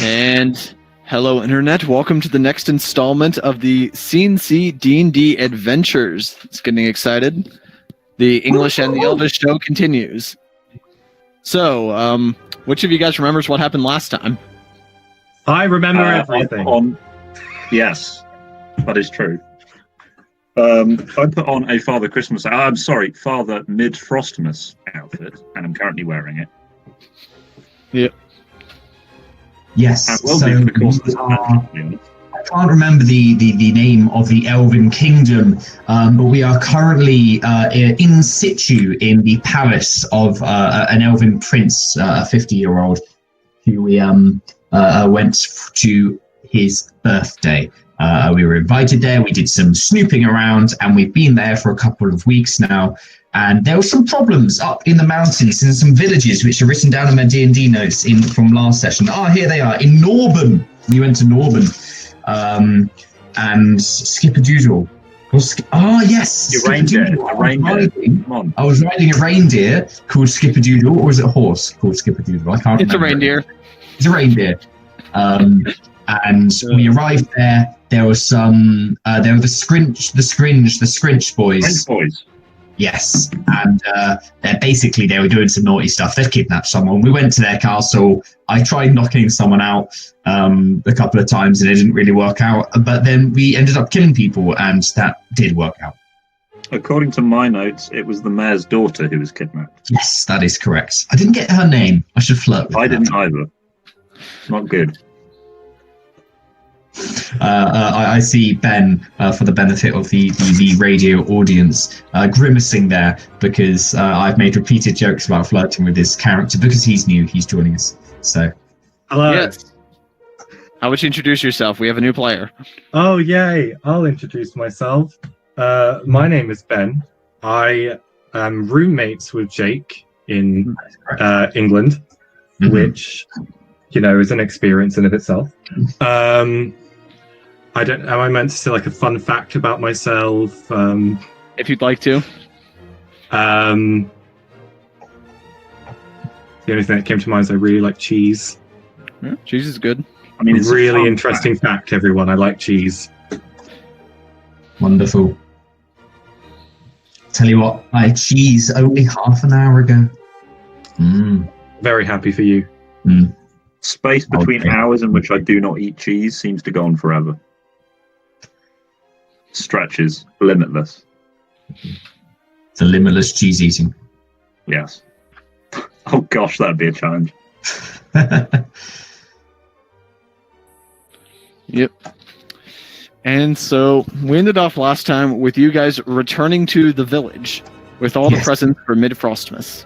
And hello, Internet. Welcome to the next installment of the CNC D&D Adventures. It's getting excited. The English and the Elvish show continues. So, which of you guys remembers what happened last time? I remember everything. Yes, that is true. I put on a Father Mid-Frostmas outfit, and I'm currently wearing it. Yep. Yes, and will be for the course of this match, I can't remember the name of the Elven Kingdom, but we are currently in situ in the palace of an Elven prince, a 50-year-old, who we went to his birthday. We were invited there, we did some snooping around, and we've been there for a couple of weeks now. And there were some problems up in the mountains in some villages, which are written down in my D&D notes from last session. Here they are, in Norban. We went to Norban. And Skipperdoodle. Yes! Your reindeer. I was riding a reindeer called Skipperdoodle, or was it a horse called Skipperdoodle? I can't remember. It's a reindeer. It's a reindeer. And we arrived there. There were some. There were the Scrinch boys. Scrinch boys. Yes, and they were doing some naughty stuff. They'd kidnapped someone. We went to their castle. I tried knocking someone out a couple of times, and it didn't really work out. But then we ended up killing people, and that did work out. According to my notes, it was the mayor's daughter who was kidnapped. Yes, that is correct. I didn't get her name. I should flirt with her. I didn't either. Not good. I see Ben, for the benefit of the radio audience, grimacing there because I've made repeated jokes about flirting with this character because he's new. He's joining us. So, hello. Yes. How would you introduce yourself? We have a new player. Oh, yay. I'll introduce myself. My name is Ben. I am roommates with Jake in England, which, is an experience in of itself. Am I meant to say like a fun fact about myself? If you'd like to. The only thing that came to mind is I really like cheese. Yeah, cheese is good. I mean, it's a really interesting fact, everyone. I like cheese. Wonderful. Tell you what, I had cheese only half an hour ago. Very happy for you. Space between hours in which I do not eat cheese seems to go on forever. Stretches, limitless. The limitless cheese eating. Yes. Oh gosh, that'd be a challenge. Yep. And so we ended off last time with you guys returning to the village with all the presents for Mid-Frostmas.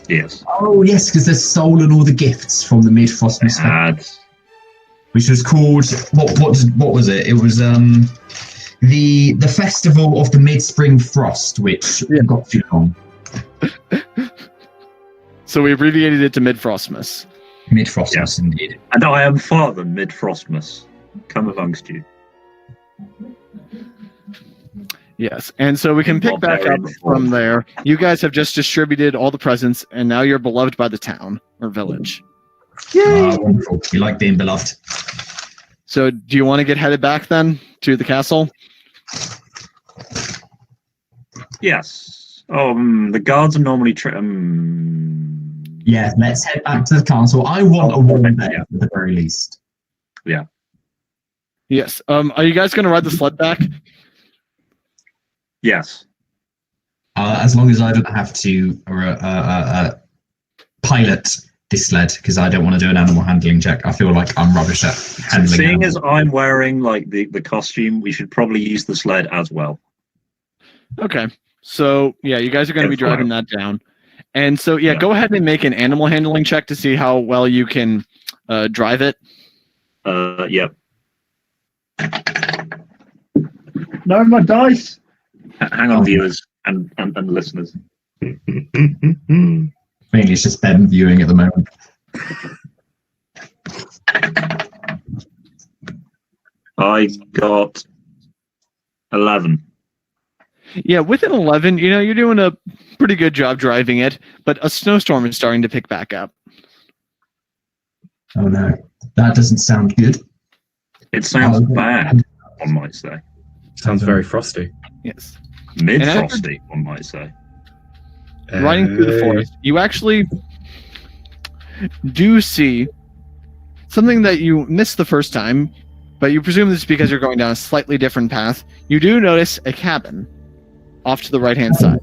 Yes. Oh yes, because they've stolen all the gifts from the Mid-Frostmas, which was called what was it? It was the festival of the Midspring Frost, which got too long. So we abbreviated it to Mid-Frostmas. Mid-Frostmas, indeed. And I am Father Mid-Frostmas. Come amongst you. Yes, and so we can pick back up from there. You guys have just distributed all the presents, and now you're beloved by the town or village. Yay! Wonderful. You like being beloved. So do you want to get headed back then to the castle? Yes. The guards are normally... Yeah, let's head back to the castle. I want a warm day at the very least. Yeah. Yes. Are you guys going to ride the sled back? Yes. As long as I don't have to pilot this sled, because I don't want to do an animal handling check. I feel like I'm rubbish at handling. Seeing as I'm wearing like the costume, we should probably use the sled as well. Okay. So yeah, you guys are going to be driving that down. And so go ahead and make an animal handling check to see how well you can drive it. Yep. No, my dice. Hang on, viewers and listeners. Mainly it's just Ben viewing at the moment. I got 11. Yeah, with an 11, you're doing a pretty good job driving it, but a snowstorm is starting to pick back up. Oh no, that doesn't sound good. It sounds bad, one might say. Sounds very frosty. Yes. Mid-frosty, one might say. Riding through the forest, you actually do see something that you missed the first time, but you presume this is because you're going down a slightly different path. You do notice a cabin off to the right-hand side.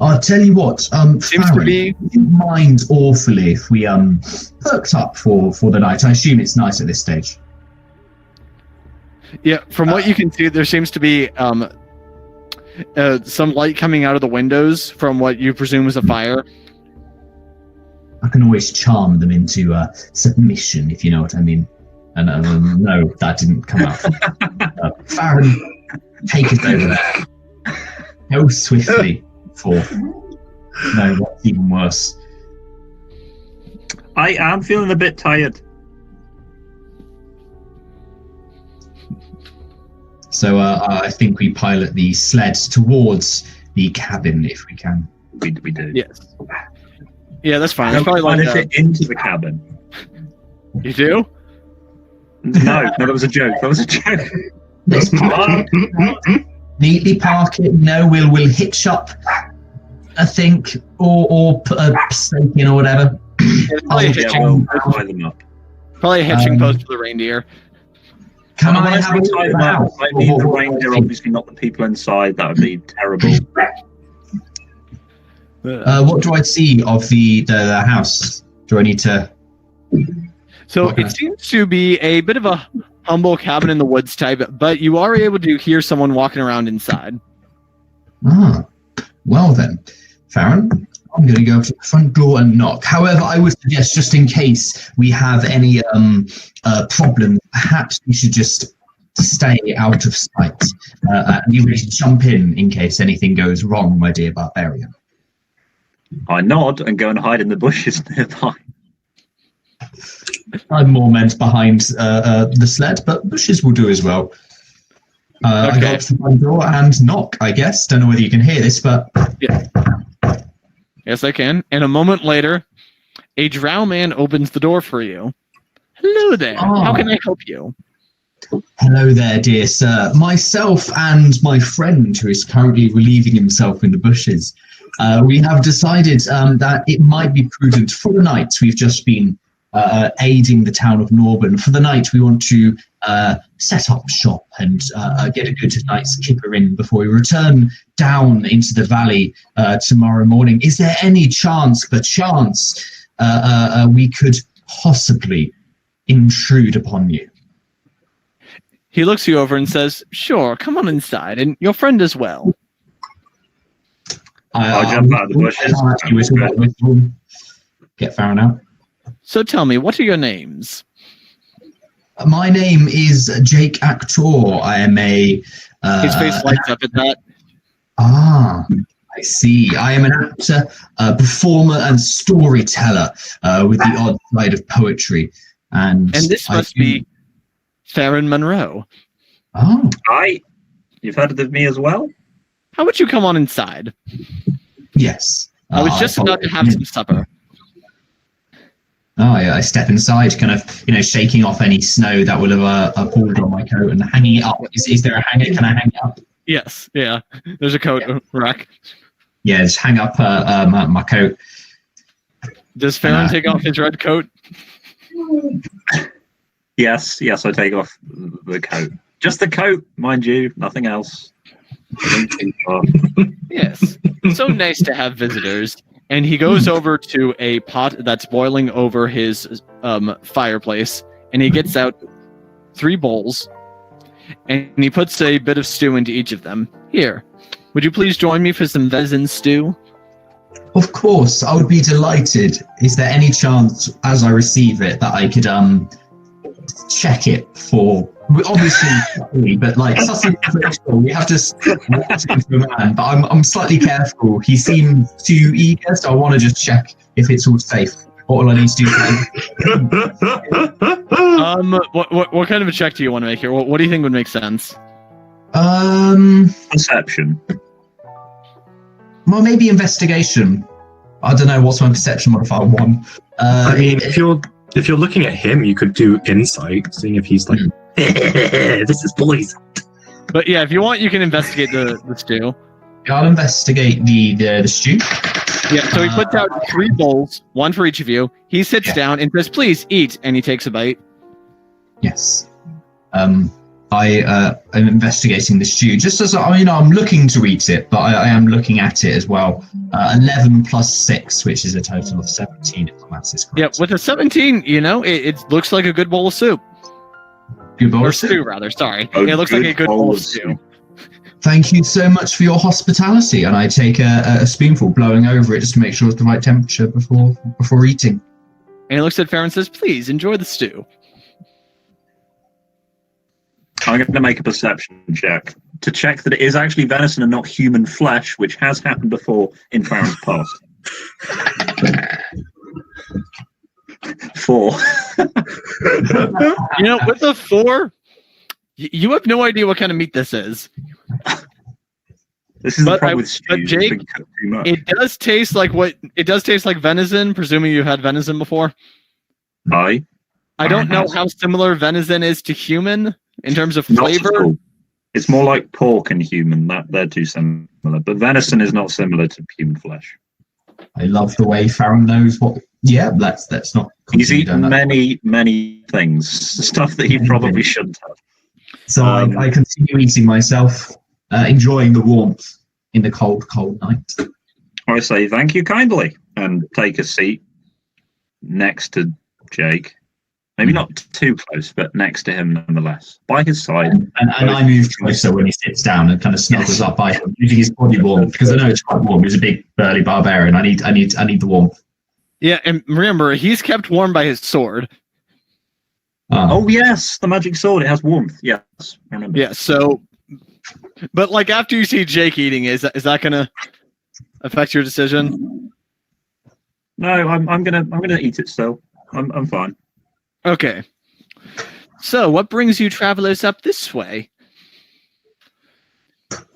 I'll tell you what, Seems to Farren, be- would you mind awfully if we perked up for the night? I assume it's night at this stage. Yeah, from what you can see, there seems to be some light coming out of the windows from what you presume is a fire. I can always charm them into submission, if you know what I mean. And no, that didn't come out. Farren, take it over there. Go swiftly for. No, that's even worse. I am feeling a bit tired. So I think we pilot the sled towards the cabin if we can. We do. Yes. Yeah, that's fine. How It's probably can I like fit into the cabin? you do. No, that was a joke. That was a joke. Let's neatly park it. No, we'll hitch up, I think, or put a stake in or whatever. It's probably a Yeah, hitching, we'll tie them up. post for the reindeer. Can When I I have say a tie them up, I mean the reindeer, obviously not the people inside. That would be terrible. What do I see of the house? Do I need to? So Okay. it seems to be a bit of a humble cabin in the woods type, but you are able to hear someone walking around inside. Ah, well then, Farren, I'm going to go up to the front door and knock. However, I would suggest, just in case we have any problems, perhaps we should just stay out of sight. And you can just jump in case anything goes wrong, my dear barbarian. I nod and go and hide in the bushes nearby. I'm more meant behind the sled, but bushes will do as well. I go up to the front door and knock, I guess. Don't know whether you can hear this, but... Yes, I can. And a moment later, a drow man opens the door for you. Hello there. How can I help you? Hello there, dear sir. Myself and my friend, who is currently relieving himself in the bushes, we have decided that it might be prudent for the night. We've just been aiding the town of Norburn. For the night, we want to set up shop and get a good night's kipper in before we return down into the valley tomorrow morning. Is there any chance, perchance, we could possibly intrude upon you? He looks you over and says, "Sure, come on inside, and your friend as well." I'll jump out of the bushes. Get Farren out. So tell me, what are your names? My name is Jake Actor. I am a... His face lights up at that. I see. I am an actor, performer, and storyteller with the odd side of poetry. And this must be Farren Monroe. Oh. Hi. You've heard of me as well? How would you come on inside? Yes. I was just about to have some supper. Oh, yeah, I step inside, kind of, shaking off any snow that will have pulled on my coat and hanging it up. Is there a hanger? Can I hang it up? Yes, yeah. There's a coat rack. Yeah, just hang up my coat. Does Farren take off his red coat? Yes, I take off the coat. Just the coat, mind you, nothing else. Yes. So nice to have visitors. And he goes over to a pot that's boiling over his fireplace, and he gets out 3 bowls, and he puts a bit of stew into each of them. Here, would you please join me for some venison stew? Of course, I would be delighted. Is there any chance, as I receive it, that I could check it for... Obviously, but like we have to into a man. But I'm slightly careful. He seems too eager, so I want to just check if it's all safe. What will I need to do? What kind of a check do you want to make here? What do you think would make sense? Perception. Well, maybe investigation. I don't know, what's my perception modifier? 1. I mean, if you're looking at him, you could do insight, seeing if he's like, this is poison. But yeah, if you want, you can investigate the stew. I'll investigate the stew. Yeah, so he puts out 3 bowls, 1 for each of you. He sits down and says, "Please eat," and he takes a bite. Yes. I am investigating the stew. Just as I'm looking to eat it, but I am looking at it as well. 11 plus 6, which is a total of 17, if the maths is correct. Yeah, with a 17, it looks like a good bowl of soup. Good bowl Or of soup. stew, rather. Sorry. It looks like a good bowl of stew. Thank you so much for your hospitality. And I take a spoonful, blowing over it just to make sure it's the right temperature before eating. And he looks at Farren and says, "Please enjoy the stew." I'm going to make a perception check to check that it is actually venison and not human flesh, which has happened before in Farren's past. 4. With a 4, you have no idea what kind of meat this is. This is the problem with But stews. Jake, It's been cooked too much. it does taste like venison, presuming you've had venison before. Aye. I don't know how similar venison is to human in terms of Not at flavor. all. It's more like pork and human. They're too similar. But venison is not similar to human flesh. I love the way Farren knows what. Yeah, let's not. He's continue eaten down that. many things, stuff that he probably shouldn't have. So I continue eating myself, enjoying the warmth in the cold night. I say thank you kindly and take a seat next to Jake. Maybe not too close, but next to him nonetheless. By his side. And I move closer when he sits down and kind of snuggles up by him, using his body warmth, because I know it's quite warm. He's a big burly barbarian. I need the warmth. Yeah, and remember, he's kept warm by his sword. Oh yes, the magic sword. It has warmth. Yes, I remember. Yeah, so, but like after you see Jake eating, is that gonna affect your decision? No, I'm gonna eat it still. I'm fine. Okay. So, what brings you travelers up this way?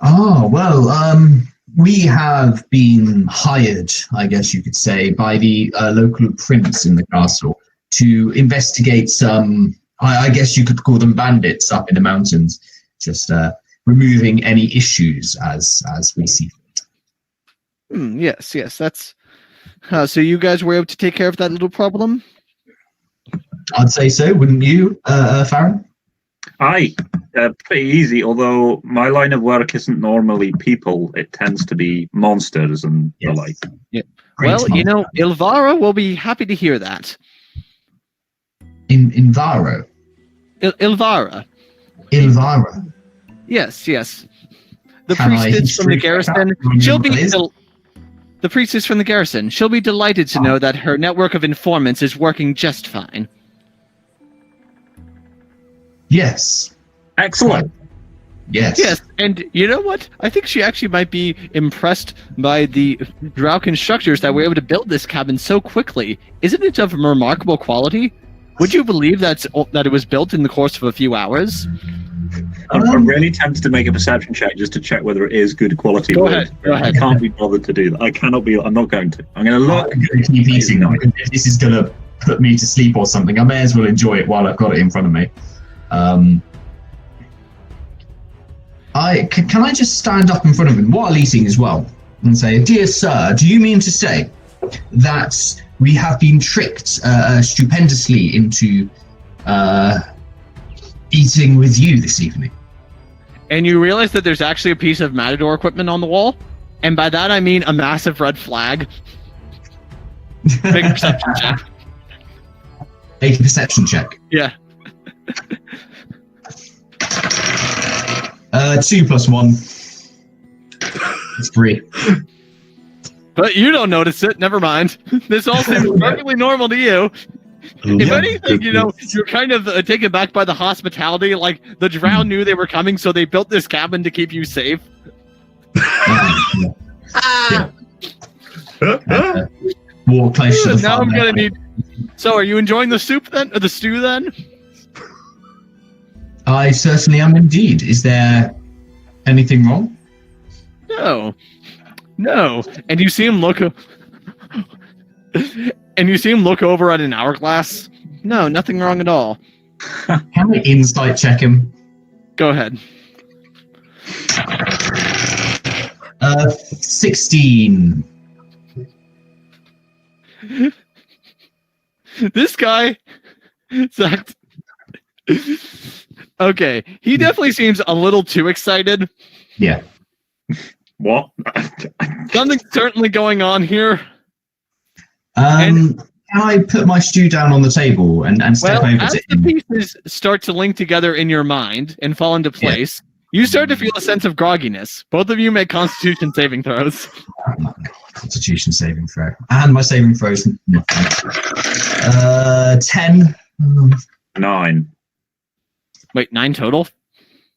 Oh, well, we have been hired, I guess you could say, by the local prince in the castle to investigate some, I guess you could call them bandits up in the mountains, just removing any issues as we see fit. Yes, that's... so you guys were able to take care of that little problem? I'd say so, wouldn't you, Farren? Aye, pretty easy. Although my line of work isn't normally people; it tends to be monsters and the like. Yeah. Great Well, monster. Ilvara will be happy to hear that. In Varo? Ilvara. Ilvara. Yes. The Can I priestess from the history check garrison. that? She'll be Please? the priestess from the garrison. She'll be delighted to know that her network of informants is working just fine. Yes. Excellent. Yes. Yes, and you know what? I think she actually might be impressed by the drow constructors that were able to build this cabin so quickly. Isn't it of remarkable quality? Would you believe that it was built in the course of a few hours? I'm really tempted to make a perception check just to check whether it is good quality. Go wood. ahead. I can't be bothered to do that. I'm not going to. I'm going to look. I'm going to keep eating them. If this is going to put me to sleep or something, I may as well enjoy it while I've got it in front of me. Can I just stand up in front of him while eating as well and say, "Dear sir, do you mean to say that we have been tricked stupendously into eating with you this evening?" And you realize that there's actually a piece of Matador equipment on the wall? And by that I mean a massive red flag. Make a perception check. Make a perception check. Yeah. 2 plus 1. It's 3. But you don't notice it. Never mind. This all seems perfectly normal to you. If anything, you're kind of taken back by the hospitality. Like, the drow knew they were coming, so they built this cabin to keep you safe. Walk close to the Now fire. I'm gonna need... So, are you enjoying the soup then? Or the stew then? I certainly am indeed. Is there anything wrong? No. And you see him look And you see him look over at an hourglass. No, nothing wrong at all. Can we insight check him? Go ahead. 16. This guy. Zach. Okay, he definitely seems a little too excited. Yeah. What? Something's certainly going on here. Can I put my stew down on the table and step over as to the him? pieces start to link together in your mind and fall into place, you start to feel a sense of grogginess. Both of you make Constitution saving throws. Oh my God. Constitution saving throw. And my saving throws. 10. 9. Wait, 9 total?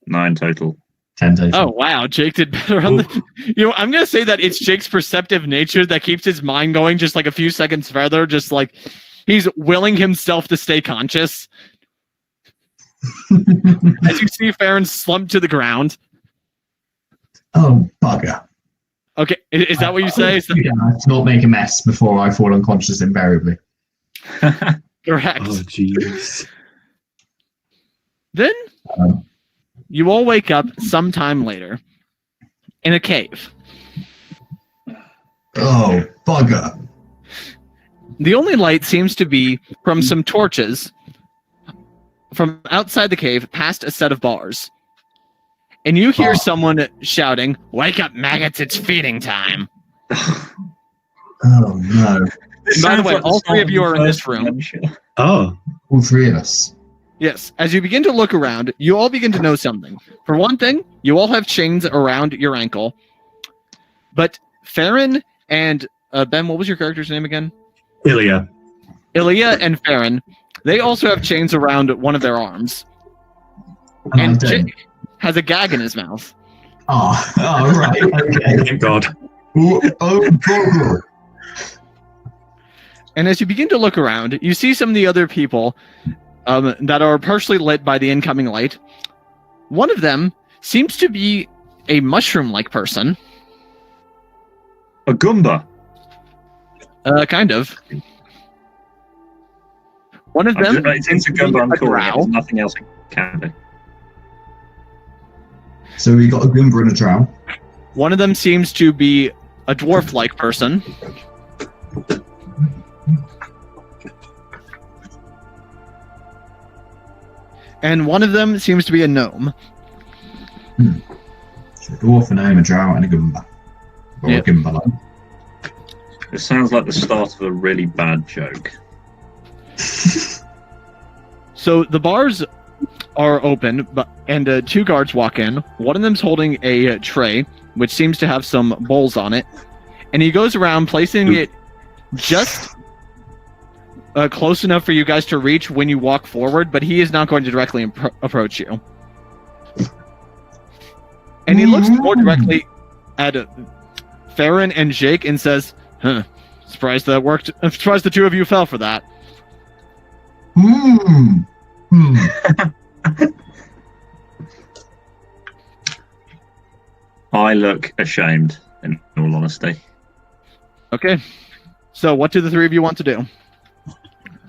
9 total. 10 total. Oh wow, Jake did better on the. I'm gonna say that it's Jake's perceptive nature that keeps his mind going just like a few seconds further, just like he's willing himself to stay conscious. As you see Farren slump to the ground. Oh, bugger. Okay, is that what you say? Yeah, to not make a mess before I fall unconscious invariably. Correct. Oh, jeez. Then you all wake up sometime later in a cave. Oh, bugger. The only light seems to be from some torches from outside the cave past a set of bars. And you hear someone shouting, "Wake up, maggots, it's feeding time." Oh, no. And by the way, all three of you are in this room. Oh, All three of us. Yes, as you begin to look around, you all begin to know something. For one thing, you all have chains around your ankle. But Farren and Ben, what was your character's name again? Ilya. Ilya and Farren, they also have chains around one of their arms. And And I don't. Jake has a gag in his mouth. Oh, right. Okay. Thank God. Oh, bugger. And as you begin to look around, you see some of the other people that are partially lit by the incoming light. One of them seems to be a mushroom-like person. A Goomba. Kind of. One of them. It's a Goomba. I'm a calling it. drow. There's nothing else it can be. So we got a Goomba and a drow. One of them seems to be a dwarf-like person. And one of them seems to be a gnome. So a dwarf, a gnome, a drow, and a Goomba. Or Yeah. a Goomba. It sounds like the start of a really bad joke. So the bars are open, and 2 guards walk in. One of them's holding a tray, which seems to have some bowls on it. And he goes around placing it just close enough for you guys to reach when you walk forward, but he is not going to directly approach you. And he looks more directly at Farren and Jake and says, surprised that worked. I'm surprised the 2 of you fell for that. I look ashamed, in all honesty. Okay. So what do the 3 of you want to do?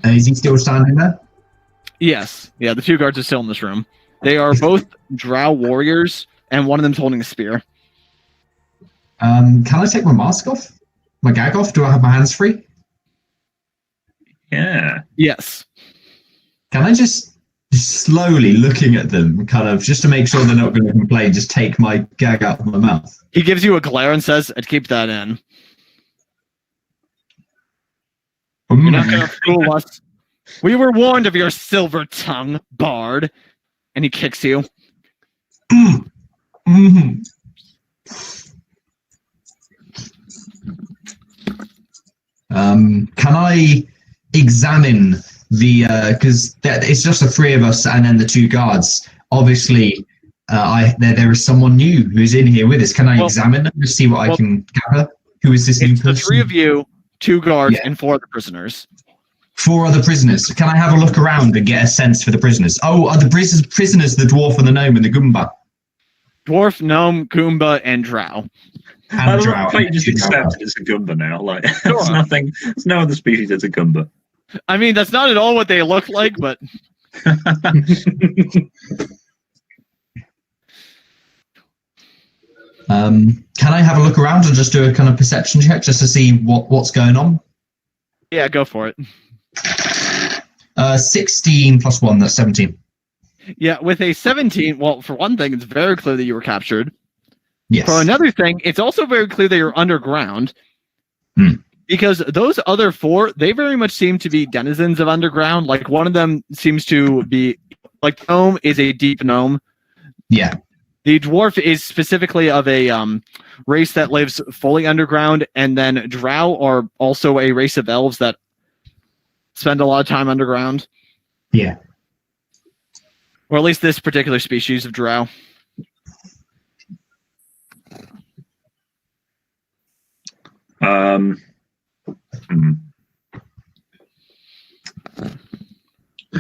Is he still standing there? Yes. Yeah, the 2 guards are still in this room. They are both drow warriors, and one of them's holding a spear. Can I take my mask off? My gag off? Do I have my hands free? Yeah. Yes. Can I just slowly, looking at them, kind of, just to make sure they're not going to complain, just take my gag out of my mouth? He gives you a glare and says, I'd keep that in. You're not going to fool us. We were warned of your silver tongue, bard. And he kicks you. Mhm. Can I examine the because it's just the 3 of us and then the 2 guards. Obviously, there is someone new who's in here with us. Can I examine them to see what I can gather? Who is this new It's person? the 3 of you, 2 guards, Yeah. and 4 other prisoners. 4 other prisoners. Can I have a look around and get a sense for the prisoners? Oh, are the prisoners the dwarf and the gnome and the Goomba? Dwarf, gnome, Goomba, and drow. And drow. Fate just accepted it's a Gumba now. Like, Sure. there's no other species that's a Gumba. I mean, that's not at all what they look like, but Can I have a look around and just do a kind of perception check just to see what's going on? yeah, go for it. 16 plus 1, that's 17. Yeah, with a 17, well, for one thing, it's very clear that you were captured. Yes. For another thing, it's also very clear that you're underground. Hmm. Because those other 4, they very much seem to be denizens of underground. Like, one of them seems to be, like, gnome is a deep gnome. Yeah. The dwarf is specifically of a race that lives fully underground, and then drow are also a race of elves that spend a lot of time underground. Yeah. Or at least this particular species of drow.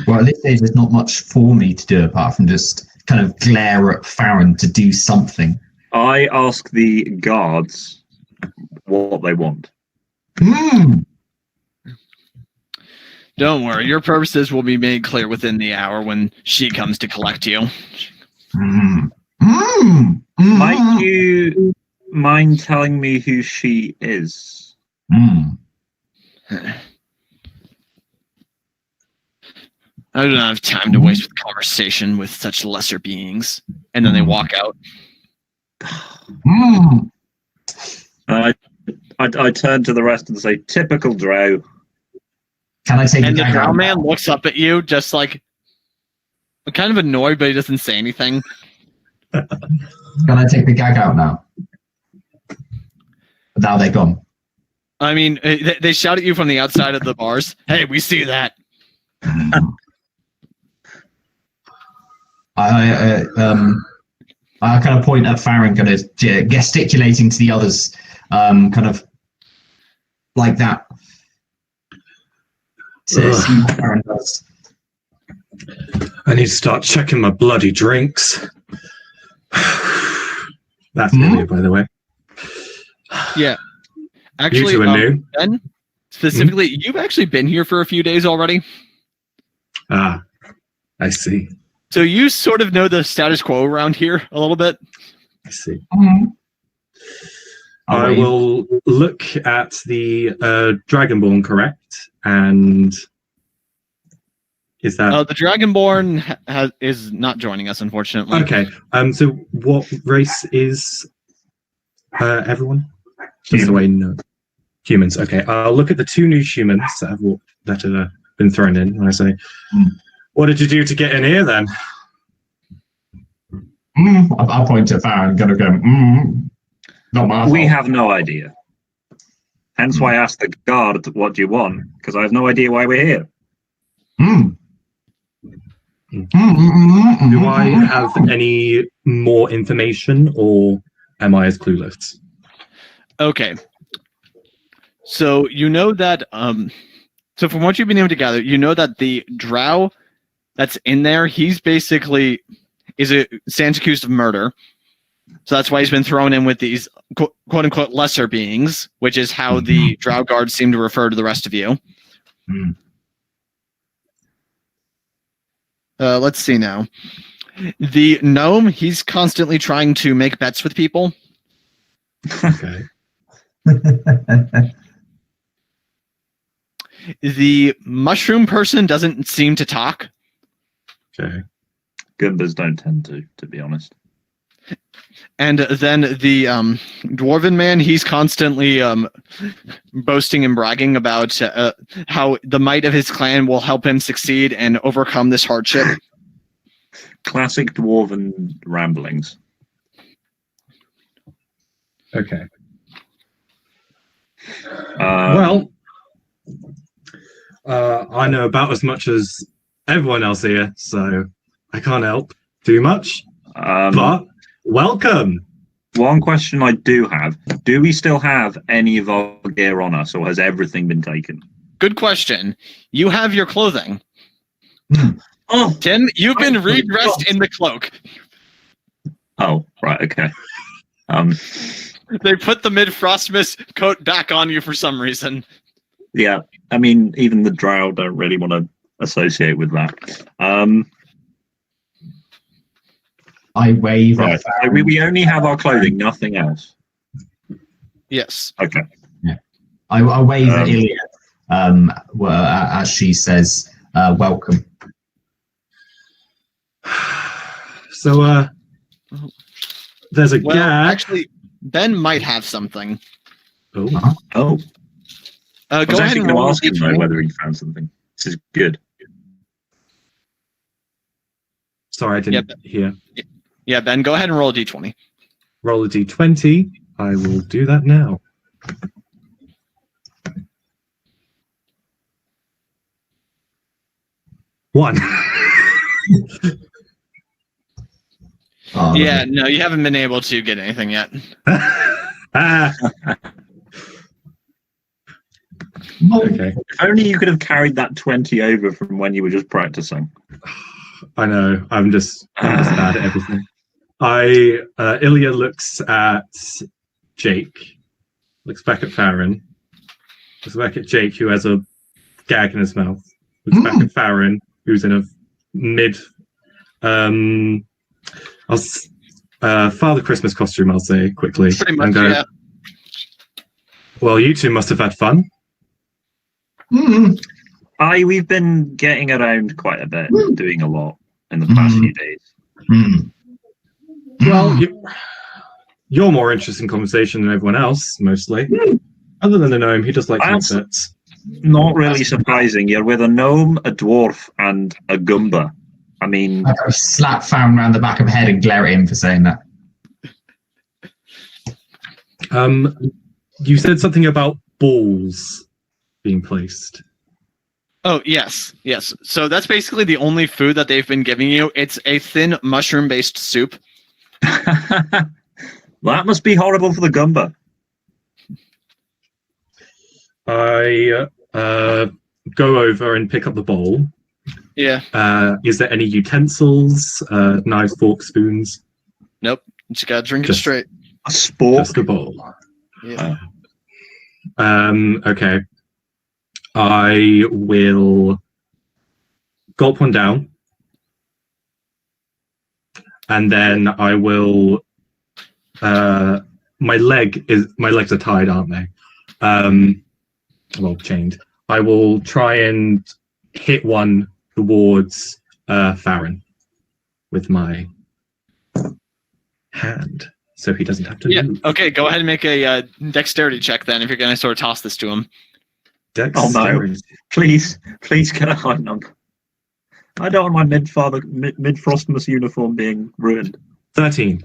Well, at this stage, there's not much for me to do apart from just kind of glare at Farren to do something. I ask the guards what they want. Don't worry, your purposes will be made clear within the hour when she comes to collect you. Might you mind telling me who she is? I don't have time to waste with conversation with such lesser beings. And then they walk out. I turn to the rest and say, typical drow. Can I take And the gag drow out man now? looks up at you, just like kind of annoyed, but he doesn't say anything. Can I take the gag out now? Now they're gone. I mean, they shout at you from the outside of the bars. Hey, we see that. I kind of point at Farren, kind of gesticulating to the others, kind of like that. To see what Farren does. I need to start checking my bloody drinks. That's Ilya, by the way. Yeah. Actually, You two are new. Ben, specifically, you've actually been here for a few days already. Ah, I see. So you sort of know the status quo around here a little bit. I see. I'll I wave. will look at the Dragonborn, correct? And is that The Dragonborn is not joining us, unfortunately. okay? So what race is everyone? Just so I know. Humans. Okay, I'll look at the 2 new humans that have been thrown in, and I say, "What did you do to get in here, then?" I'll point to Farren, kind of go, not my fault. We have no idea. Hence why I asked the guard, what do you want? Because I have no idea why we're here. Do I have any more information, or am I as clueless? Okay. So you know that so from what you've been able to gather, you know that the drow that's in there, he's basically stands accused of murder. So that's why he's been thrown in with these quote unquote lesser beings, which is how the drow guards seem to refer to the rest of you. Let's see now. The gnome, he's constantly trying to make bets with people. Okay. The mushroom person doesn't seem to talk. Okay. Gumbas don't tend to be honest. And then the dwarven man, he's constantly boasting and bragging about how the might of his clan will help him succeed and overcome this hardship. Classic dwarven ramblings. Okay. Well, I know about as much as everyone else here, so I can't help too much. But welcome. one question I do have: do we still have any of our gear on us, or has everything been taken? Good question. You have your clothing. Oh, Tim, you've been redressed in the cloak. oh, right, okay. They put the mid-frostmas coat back on you for some reason. Yeah, I mean, even the drow don't really want to associate with that. I wave Right. at So Farren. we only have our clothing, nothing else. Yes. Okay. I wave at Ilya as she says, welcome. So, there's a Well, gag. actually, Ben might have something. Oh, Oh, I was Go ahead actually and going to roll ask him though d20. whether he found something. This is good. sorry, I didn't hear. Yeah, Ben, go ahead and roll a d20. Roll a d20. I will do that now. One. Yeah, no, you haven't been able to get anything yet. Ah, okay. If only you could have carried that 20 over from when you were just practicing. I know. I'm just bad at everything. Ilya looks at Jake, looks back at Farren, looks back at Jake, who has a gag in his mouth, looks back at Farren, who's in a mid Father Christmas costume, I'll say quickly. Pretty much, and go, yeah. well, you two must have had fun. We've been getting around quite a bit, doing a lot in the past few days. Well, you're more interested in conversation than everyone else, mostly. Other than the gnome, he does like to make That's- bets. Not really surprising. You're with a gnome, a dwarf, and a Goomba. I mean, I slap Farren around the back of the head and glare at him for saying that. You said something about balls being placed. Oh, yes. So that's basically the only food that they've been giving you. It's a thin mushroom-based soup. that must be horrible for the Goomba. I go over and pick up the bowl. Yeah. Is there any utensils, knives, forks, spoons? Nope. You just gotta drink it Just- straight. A spork. Just a bowl. Yeah. Okay. I will gulp one down, and then I will. My legs are tied, aren't they? Well, chained. I will try and hit one towards Farren with my hand, so he doesn't have to move. Okay, go ahead and make a dexterity check then if you're gonna sort of toss this to him. Dexterity. Please get a high number. I don't want my mid-Frostmas uniform being ruined. 13.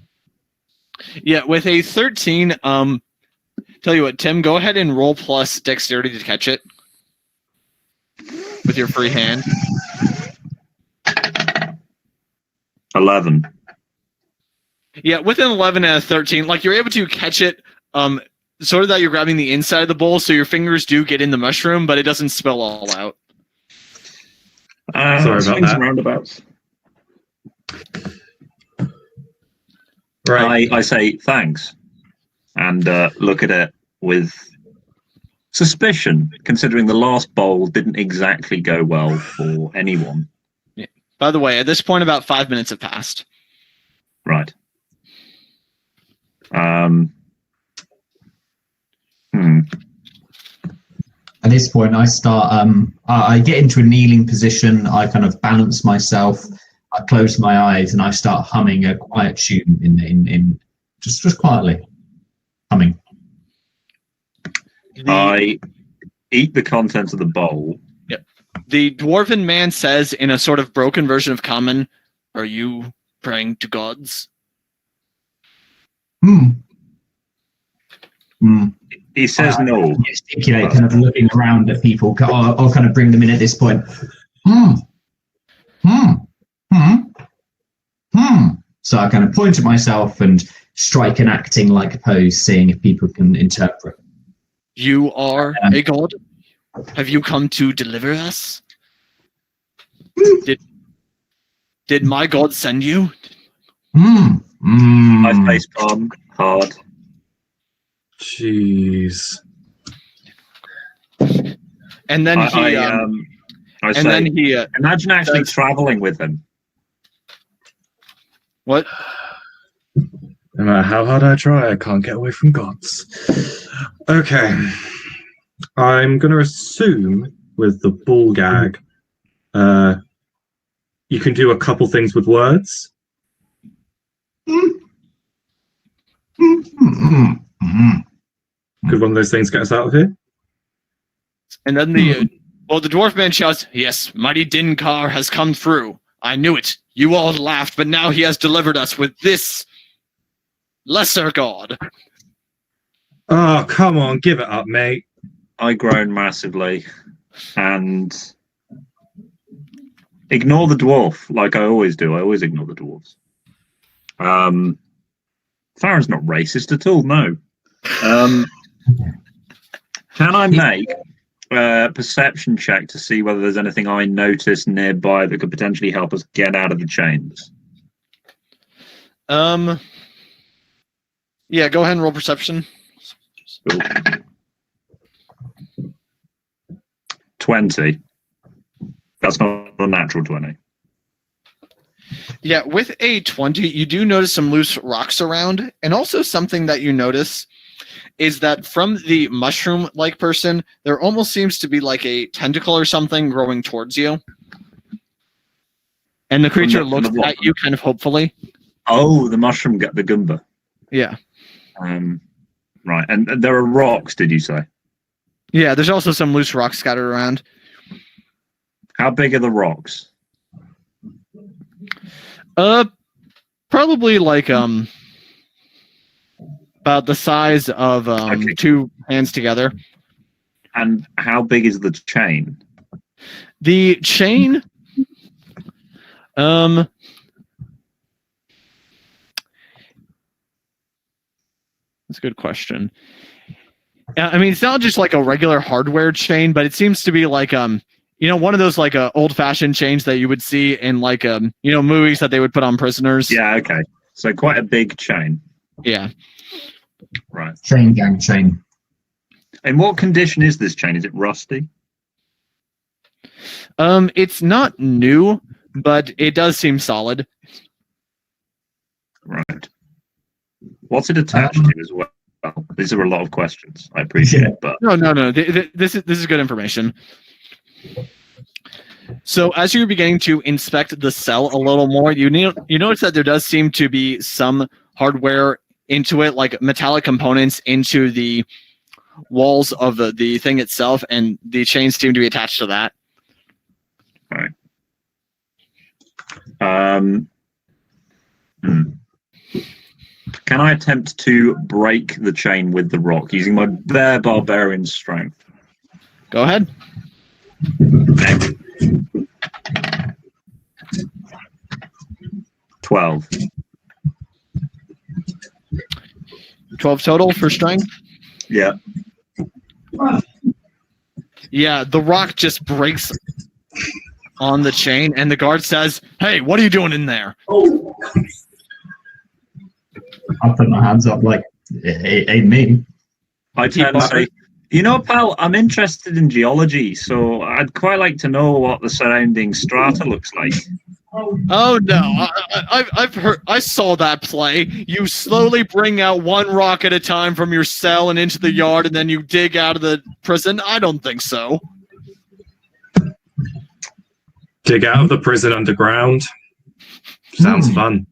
Yeah, with a 13, tell you what, Tim, go ahead and roll plus dexterity to catch it with your free hand. 11. Yeah, with an 11 and a 13, like you're able to catch it, sort of that you're grabbing the inside of the bowl, so your fingers do get in the mushroom, but it doesn't spill all out. Sorry about swings that. and roundabouts. Right. I say thanks and look at it with suspicion, considering the last bowl didn't exactly go well for anyone. Yeah. By the way, at this point, about 5 minutes have passed. Right. At this point, I start. I get into a kneeling position. I kind of balance myself. I close my eyes and I start humming a quiet tune in just quietly humming. I eat the contents of the bowl. The dwarven man says in a sort of broken version of common, "Are you praying to gods?" He says no. Gesticulate, kind of looking around at people, or kind of bring them in at this point. So I kind of point at myself and strike an acting like pose, seeing if people can interpret. You are a god? Have you come to deliver us? Did my god send you? I face palm hard. Jeez. And then imagine actually traveling with him. What? No matter how hard I try, I can't get away from gods. Okay. I'm going to assume with the bull gag, you can do a couple things with words. Could one of those things get us out of here? And then the dwarf man shouts, "Yes, mighty Dinkar has come through. I knew it. You all laughed, but now he has delivered us with this lesser god." Oh, come on, give it up, mate. I groan massively and ignore the dwarf like I always do. I always ignore the dwarves. Farren's not racist at all, no. Can I make a perception check to see whether there's anything I notice nearby that could potentially help us get out of the chains? Yeah, go ahead and roll perception. Cool. 20. That's not a natural 20. Yeah, with a 20, you do notice some loose rocks around, and also something that you notice is that from the mushroom-like person, there almost seems to be like a tentacle or something growing towards you. And the creature looks at you kind of hopefully. Oh, the mushroom, the Goomba. Yeah. Right, and there are rocks, did you say? Yeah, there's also some loose rocks scattered around. How big are the rocks? Probably like about the size of two hands together. And how big is the chain? The chain, that's a good question. I mean, it's not just like a regular hardware chain, but it seems to be like one of those like old-fashioned chains that you would see in like movies that they would put on prisoners. Yeah, okay. So quite a big chain. Yeah. Right. Chain gang chain. In what condition is this chain? Is it rusty? It's not new, but it does seem solid. Right. What's it attached to as well? These are a lot of questions. I appreciate it, but no. This is good information. So as you're beginning to inspect the cell a little more, you notice that there does seem to be some hardware into it, like metallic components into the walls of the thing itself, and the chains seem to be attached to that. All right. Can I attempt to break the chain with the rock using my bare barbarian strength? Go ahead. 12. 12 total for strength? Yeah. Yeah, the rock just breaks on the chain, and the guard says, "Hey, what are you doing in there?" I put my hands up like, it ain't me. I turn and say, pal, I'm interested in geology, so I'd quite like to know what the surrounding strata looks like. Oh no, I've heard. I saw that play. You slowly bring out one rock at a time from your cell and into the yard, and then you dig out of the prison. I don't think so. Dig out of the prison underground. Sounds fun.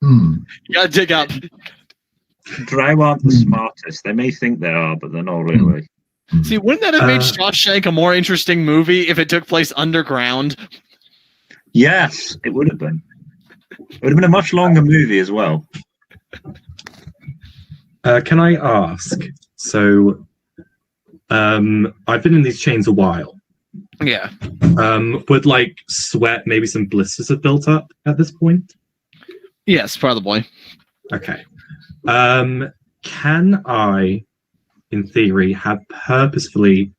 You gotta dig up. Drow aren't the smartest. They may think they are, but they're not really. See, wouldn't that have made Shawshank a more interesting movie if it took place underground? Yes, it would have been. It would have been a much longer movie as well. Can I ask? So, I've been in these chains a while. Yeah. Would like sweat, maybe some blisters have built up at this point? Yes, probably. Okay. Can I, in theory, have purposefully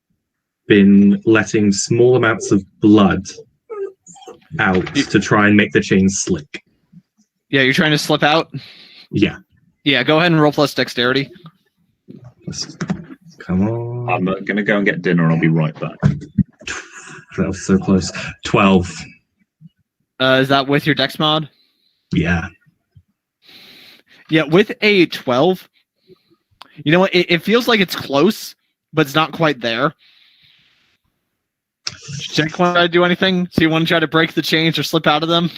been letting small amounts of blood out to try and make the chain slick? Yeah, you're trying to slip out? Yeah. Yeah, go ahead and roll plus dexterity. Come on. I'm going to go and get dinner. I'll be right back. That was so close. 12. Is that with your dex mod? Yeah. Yeah, with a 12, you know what? It feels like it's close, but it's not quite there. Jake, want to do anything? So you want to try to break the chains or slip out of them?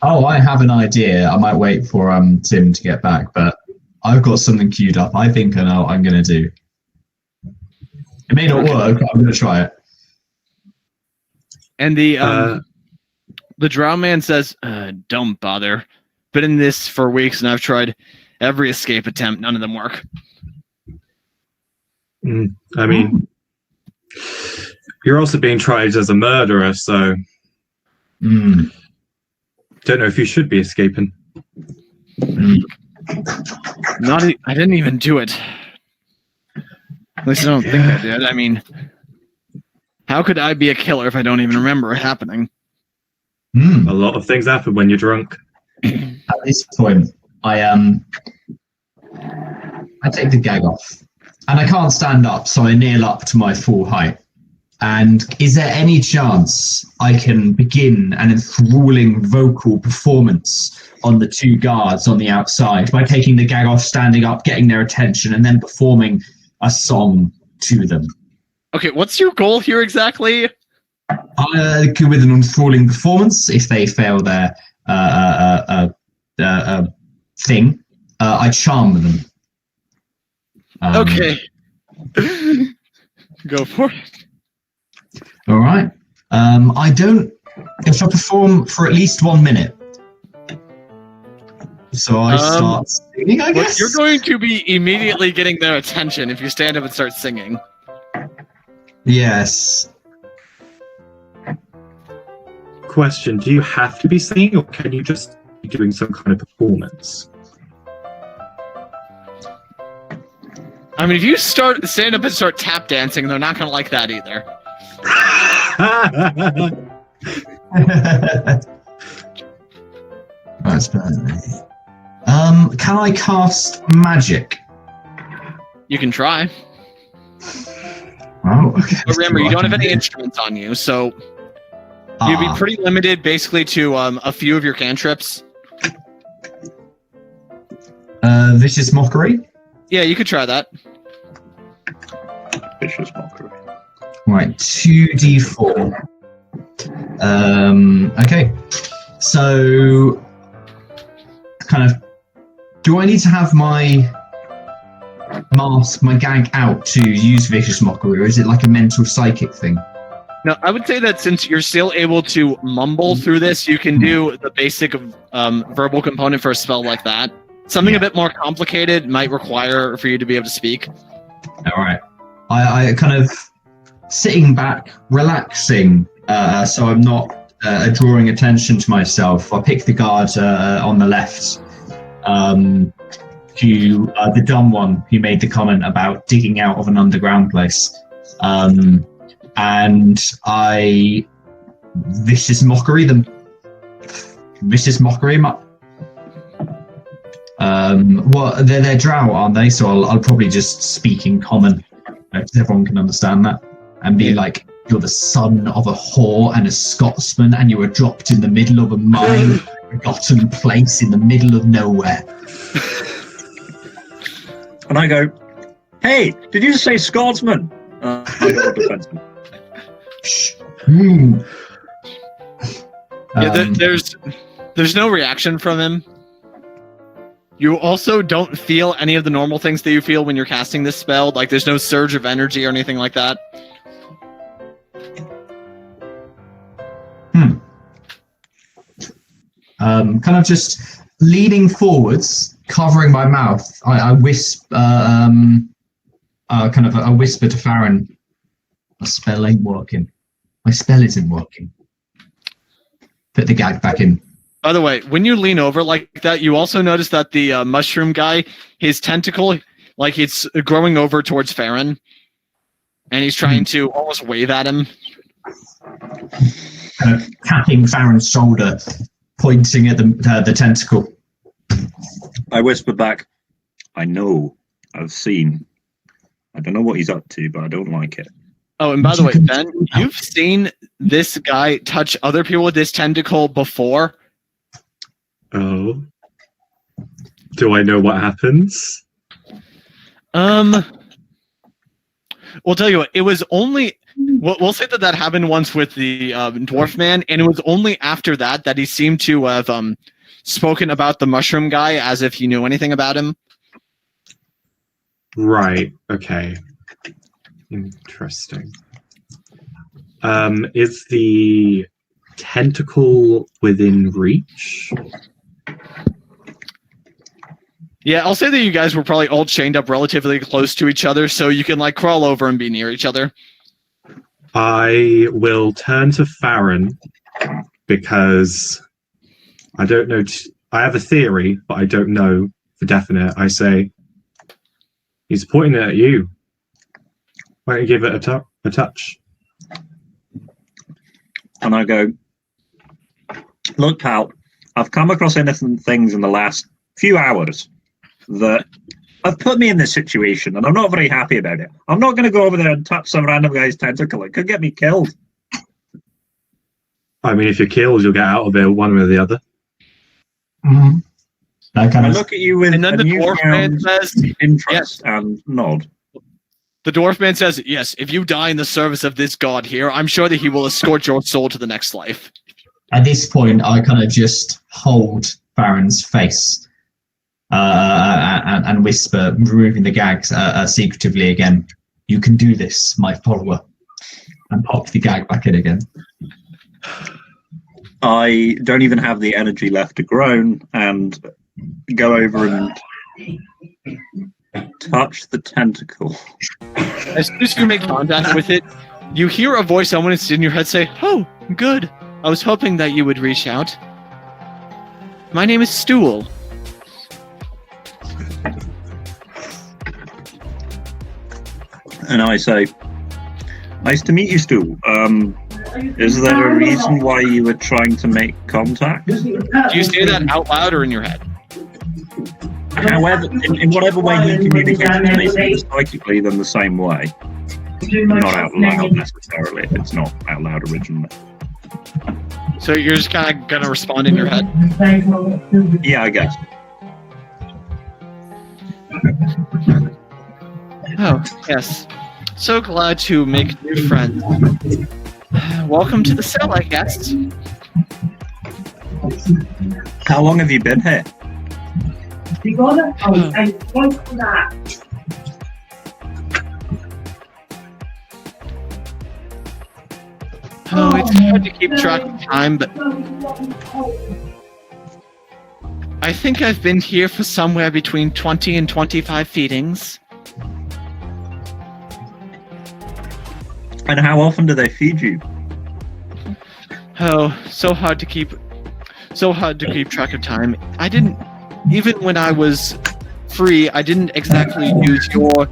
Oh, I have an idea. I might wait for Tim to get back, but I've got something queued up. I think I know what I'm going to do. It may not work, but I'm going to try it. And the drow man says, "Don't bother. Been in this for weeks, and I've tried every escape attempt. None of them work." I mean, you're also being tried as a murderer, so don't know if you should be escaping. I didn't even do it. At least I don't think I did. I mean, how could I be a killer if I don't even remember it happening? A lot of things happen when you're drunk. At this point, I take the gag off, and I can't stand up, so I kneel up to my full height. And is there any chance I can begin an enthralling vocal performance on the two guards on the outside by taking the gag off, standing up, getting their attention, and then performing a song to them? Okay, what's your goal here exactly? With an enthralling performance, if they fail their thing, I charm them. Okay. Go for it. All right. If I perform for at least 1 minute. So I start singing, I guess? You're going to be immediately getting their attention if you stand up and start singing. Yes. Question, do you have to be singing, or can you just be doing some kind of performance? I mean, if you stand up and start tap dancing, they're not going to like that either. That's bad. Can I cast magic? You can try. Oh, okay. But remember, you don't have any instruments on you, so you'd be pretty limited basically to a few of your cantrips. Vicious Mockery? Yeah, you could try that. Vicious Mockery. Right, 2d4. Okay. So, kind of, do I need to have my mask, my gag out to use Vicious Mockery, or is it like a mental psychic thing? No, I would say that since you're still able to mumble through this, you can do the basic verbal component for a spell like that. Something a bit more complicated might require for you to be able to speak. All right. I kind of sitting back, relaxing, so I'm not drawing attention to myself. I pick the guard on the left, the dumb one who made the comment about digging out of an underground place. And I Vicious Mockery them. Vicious Mockery them up. Well, they're drow, aren't they? So I'll probably just speak in common, because everyone can understand that, and be like, "You're the son of a whore and a Scotsman, and you were dropped in the middle of a mine, forgotten place in the middle of nowhere." And I go, "Hey, did you say Scotsman?" I got a defenseman. There's no reaction from him. You also don't feel any of the normal things that you feel when you're casting this spell. Like, there's no surge of energy or anything like that. Kind of just leaning forwards, covering my mouth. I whisper, I whisper to Farren, "My spell ain't working. My spell isn't working." Put the gag back in. By the way, when you lean over like that, you also notice that the mushroom guy, his tentacle, like it's growing over towards Farren, and he's trying to almost wave at him. Kind of tapping Farren's shoulder, pointing at the tentacle. I whisper back, "I know, I've seen. I don't know what he's up to, but I don't like it. Oh, and by the way, Ben, you've seen this guy touch other people with this tentacle before. Oh. Do I know what happens? We'll tell you what. It was only. We'll say that happened once with the dwarf man, and it was only after that he seemed to have spoken about the mushroom guy as if he knew anything about him. Right. Okay. Interesting. Is the tentacle within reach? Yeah, I'll say that you guys were probably all chained up relatively close to each other, so you can like crawl over and be near each other. I will turn to Farren because I don't know. I have a theory, but I don't know for definite. I say, he's pointing it at you. Why don't you give it a touch? And I go, look, pal, I've come across innocent things in the last few hours that have put me in this situation, and I'm not very happy about it. I'm not going to go over there and touch some random guy's tentacle. It could get me killed. I mean, if you're killed, you'll get out of it one way or the other. Mm-hmm. I look at you with And then the dwarf man says, interest and nod. The dwarf man says, yes, if you die in the service of this god here, I'm sure that he will escort your soul to the next life. At this point, I kind of just hold Farren's face and whisper, removing the gags secretively again, "You can do this, my follower," and pop the gag back in again. I don't even have the energy left to groan and go over and touch the tentacle. As soon as you make contact with it, you hear a voice someone is in your head say, "Oh, good. I was hoping that you would reach out. My name is Stool." And I say, "Nice to meet you, Stu. Is there a reason why you were trying to make contact?" Do you say that out loud or in your head? However, in whatever way you communicate to me psychically, then the same way. Not out loud necessarily, if it's not out loud originally. So you're just kind of going to respond in your head? Yeah, I guess. Oh, yes. So glad to make new friends. Welcome to the cell, I guess. How long have you been here? Oh, it's hard to keep track of time, but I think I've been here for somewhere between 20 and 25 feedings. And how often do they feed you? Oh, so hard to keep track of time. I didn't, even when I was free, I didn't exactly use your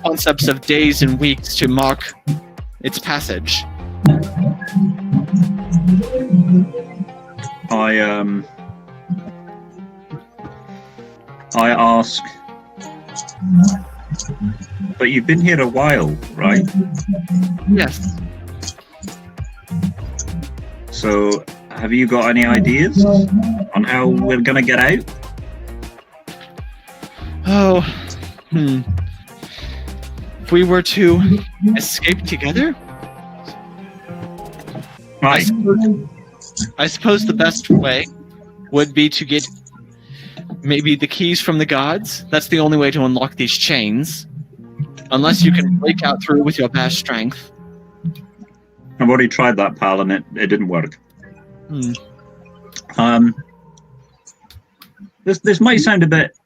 concepts of days and weeks to mark its passage. I ask, but you've been here a while, right? Yes. So, have you got any ideas on how we're gonna get out? Oh, if we were to escape together? Right. I suppose the best way would be to get maybe the keys from the gods. That's the only way to unlock these chains. Unless you can break out through with your vast strength. I've already tried that, pal, and it didn't work. This might sound a bit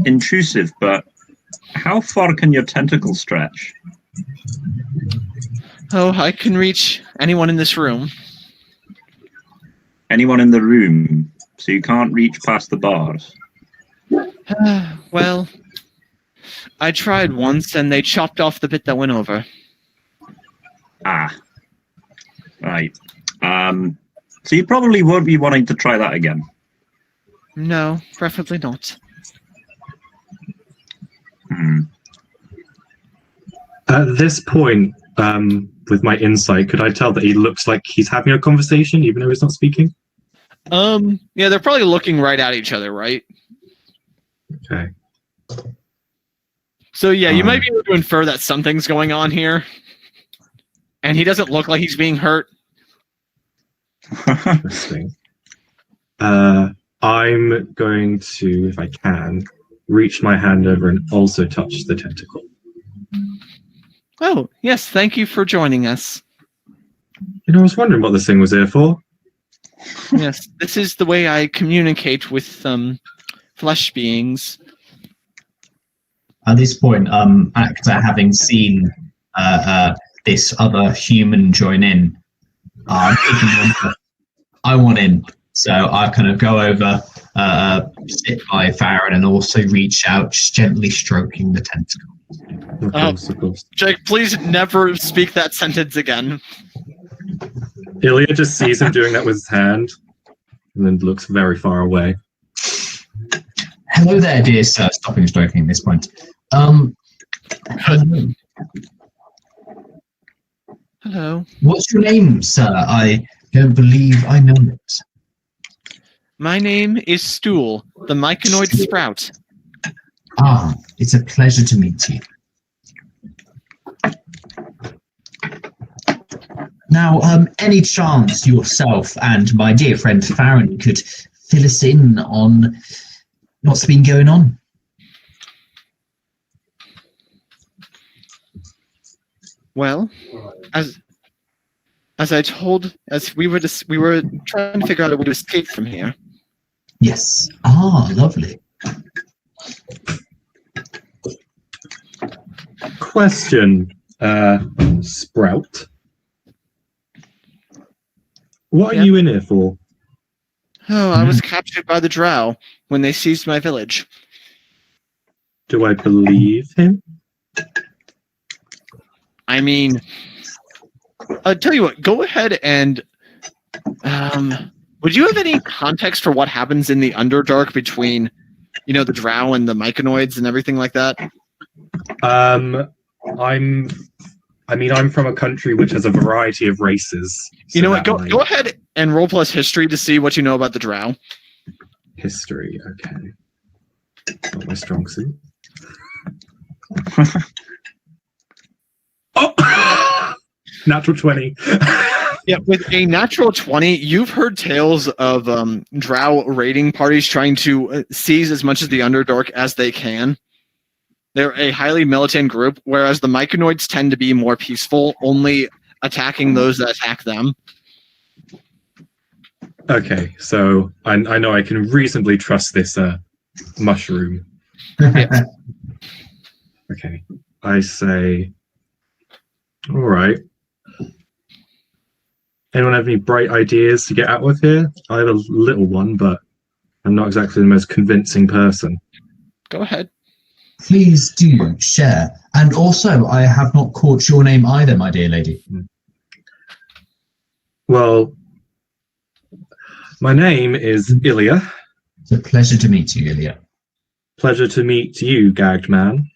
intrusive, but how far can your tentacle stretch? Oh, I can reach anyone in this room. Anyone in the room, so you can't reach past the bars? Well, I tried once and they chopped off the bit that went over. Ah. Right. So you probably won't be wanting to try that again. No, preferably not. At this point, with my insight, could I tell that he looks like he's having a conversation, even though he's not speaking? Yeah, they're probably looking right at each other, right? Okay. So yeah, you might be able to infer that something's going on here. And he doesn't look like he's being hurt. Interesting. I'm going to, if I can, reach my hand over and also touch the tentacle. Oh, yes, thank you for joining us. You know, I was wondering what this thing was here for. Yes, this is the way I communicate with flesh beings. At this point, actor having seen this other human join in, I want in. So I kind of go over, sit by Farren, and also reach out, just gently stroking the tentacle. Of course. Jake, please never speak that sentence again. Ilya just sees him doing that with his hand, and then looks very far away. Hello there, dear sir. Stopping stroking at this point. Hello. Hello. What's your name, sir? I don't believe I know it. My name is Stool, the myconoid sprout. Ah, it's a pleasure to meet you. Now, any chance yourself and my dear friend Farren could fill us in on what's been going on? Well, as we were trying to figure out a way to escape from here. Yes. Ah, lovely. Question, Sprout. What are you in here for? Oh, I was captured by the drow when they seized my village. Do I believe him? I mean, I'll tell you what, go ahead and would you have any context for what happens in the Underdark between, the drow and the myconoids and everything like that? I'm from a country which has a variety of races. You know what? Go ahead and roll plus history to see what you know about the drow. History, okay. Not my strong suit. Oh! Natural 20. Yeah, with a natural 20, you've heard tales of drow raiding parties trying to seize as much of the Underdark as they can. They're a highly militant group, whereas the myconoids tend to be more peaceful, only attacking those that attack them. Okay, so I know I can reasonably trust this mushroom. Yes. Okay, I say, all right. Anyone have any bright ideas to get out with here? I have a little one, but I'm not exactly the most convincing person. Go ahead. Please do share. And also, I have not caught your name either, my dear lady. Well, my name is Ilya. It's a pleasure to meet you, Ilya. Pleasure to meet you, gagged man.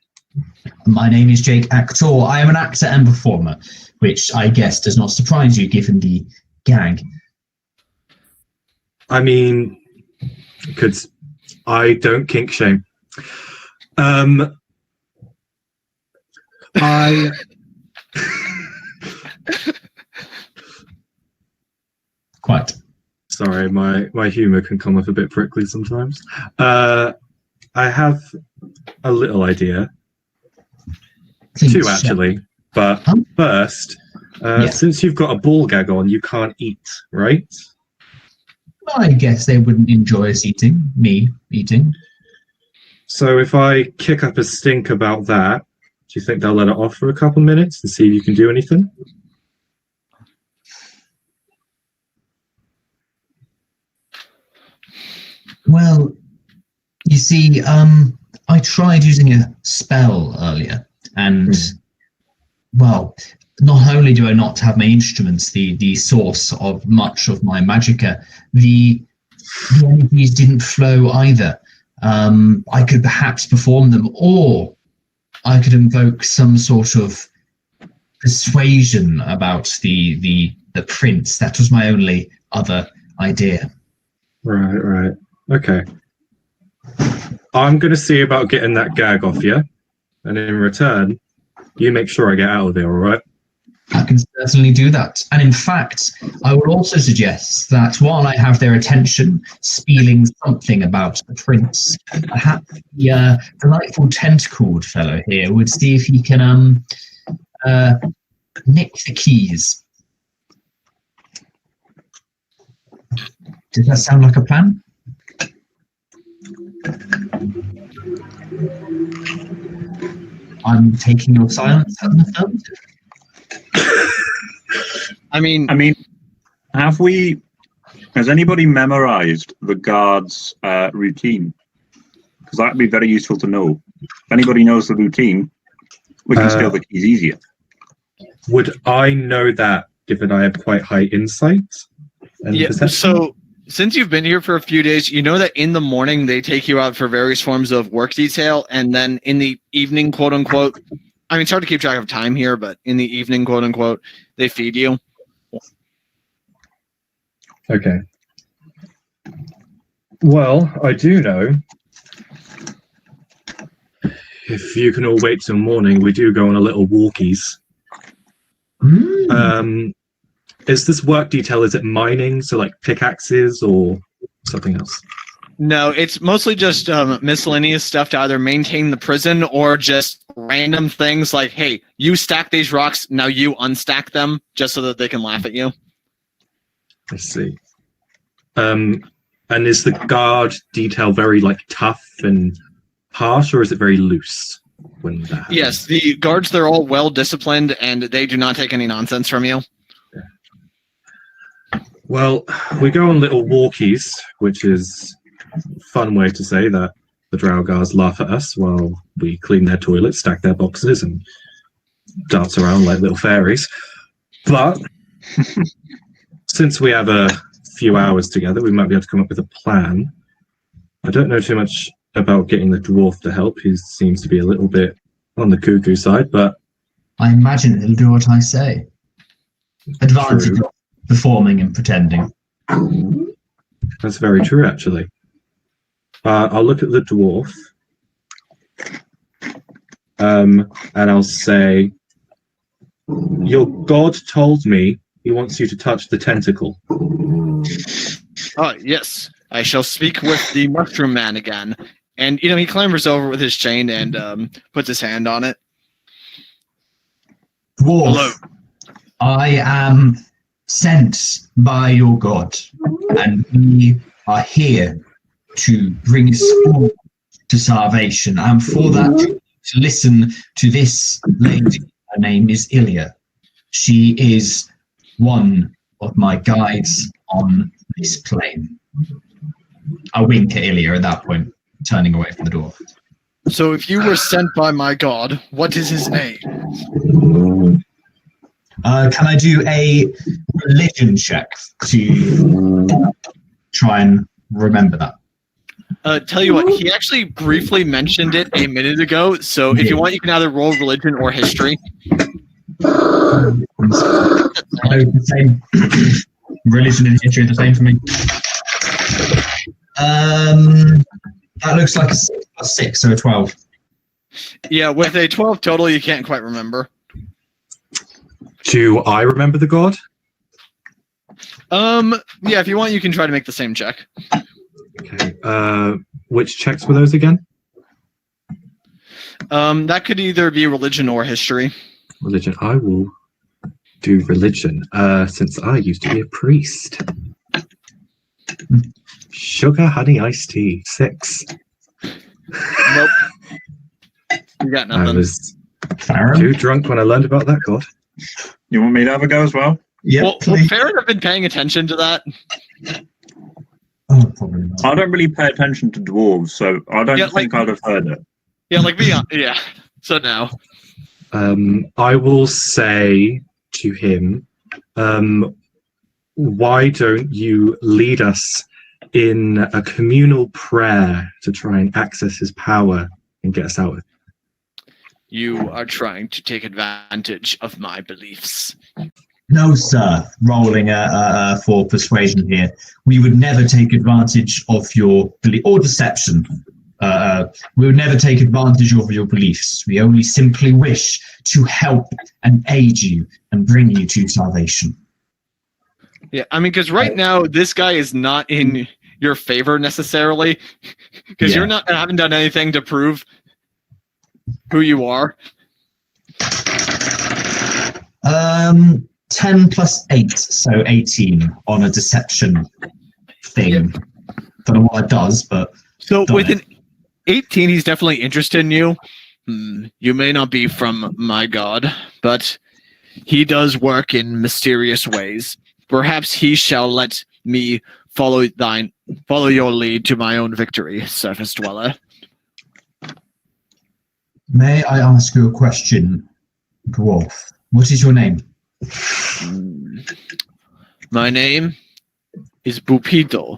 My name is Jake Actor. I am an actor and performer, which I guess does not surprise you given the gag. I mean, because I don't kink shame. I Quite. Sorry, my humor can come off a bit prickly sometimes. I have a little idea. Please Two, share. actually. But first, Yes. since you've got a ball gag on, you can't eat, right? I guess they wouldn't enjoy us eating. Me eating. So if I kick up a stink about that, do you think they'll let it off for a couple minutes and see if you can do anything? Well, you see, I tried using a spell earlier, and well, not only do I not have my instruments, the source of much of my magicka, the energies didn't flow either. I could perhaps perform them, or I could invoke some sort of persuasion about the prince. That was my only other idea. Right. Okay. I'm going to see about getting that gag off you. And in return, you make sure I get out of there, all right? I can certainly do that. And in fact, I would also suggest that while I have their attention, spieling something about the prince, perhaps the delightful tentacled fellow here would see if he can nick the keys. Does that sound like a plan? I'm taking your silence as an affirmative. I mean, has anybody memorized the guard's routine? Because that'd be very useful to know. If anybody knows the routine, we can steal the keys easier. Would I know that, given I have quite high insight and perception? So since you've been here for a few days, you know that in the morning they take you out for various forms of work detail, and then in the evening, quote unquote, I mean, it's hard to keep track of time here, but in the evening, quote unquote, they feed you. Okay. Well, I do know. If you can all wait till morning, we do go on a little walkies. Is this work detail, is it mining, so like pickaxes or something else? No, it's mostly just miscellaneous stuff to either maintain the prison or just random things like, hey, you stack these rocks, now you unstack them, just so that they can laugh at you. I see. And is the guard detail very like tough and harsh, or is it very loose when that happens? Yes, the guards, they're all well disciplined and they do not take any nonsense from you. Well, we go on little walkies, which is a fun way to say that the drow guards laugh at us while we clean their toilets, stack their boxes, and dance around like little fairies. But since we have a few hours together, we might be able to come up with a plan. I don't know too much about getting the dwarf to help. He seems to be a little bit on the cuckoo side, but I imagine he'll do what I say. Advantage of performing and pretending. That's very true, actually. I'll look at the dwarf, and I'll say, your god told me he wants you to touch the tentacle. Yes, I shall speak with the mushroom man again. And, he clambers over with his chain and puts his hand on it. Dwarf, Hello. I am sent by your god, and we are here to bring us all to salvation. And for that, to listen to this lady. Her name is Ilya. She is one of my guides on this plane. I wink at Ilya at that point, turning away from the door. So if you were sent by my god, what is his name? Can I do a religion check to try and remember that? Tell you what, he actually briefly mentioned it a minute ago, so if you want, you can either roll religion or history. The same. Religion and history are the same for me. That looks like a 6, so a 12. Yeah, with a 12 total, you can't quite remember. Do I remember the god? Yeah, if you want, you can try to make the same check. Okay. Which checks were those again? That could either be religion or history. Religion. I will do religion, since I used to be a priest. Sugar, honey, iced tea. 6. Nope. You got nothing. I was Farren? too drunk when I learned about that god. You want me to have a go as well? Yeah. Well, Farren have been paying attention to that. Oh, probably not. I don't really pay attention to dwarves, so I don't think I'd have heard it. Yeah, like yeah. So now. I will say to him, why don't you lead us in a communal prayer to try and access his power and get us out of it? you are trying to take advantage of my beliefs. No, sir. Rolling for persuasion here. We would never take advantage of your belief or deception. We would never take advantage of your beliefs. We only simply wish to help and aid you and bring you to salvation. Yeah, I mean, because right now this guy is not in your favor necessarily, because you're not haven't done anything to prove who you are. 10 plus 8, so 18 on a deception thing. Yep. Don't know what that does, but so with an 18, he's definitely interested in you. You may not be from my god, but he does work in mysterious ways. Perhaps he shall let me follow your lead to my own victory, surface dweller. May I ask you a question, dwarf? What is your name? My name is Bupido.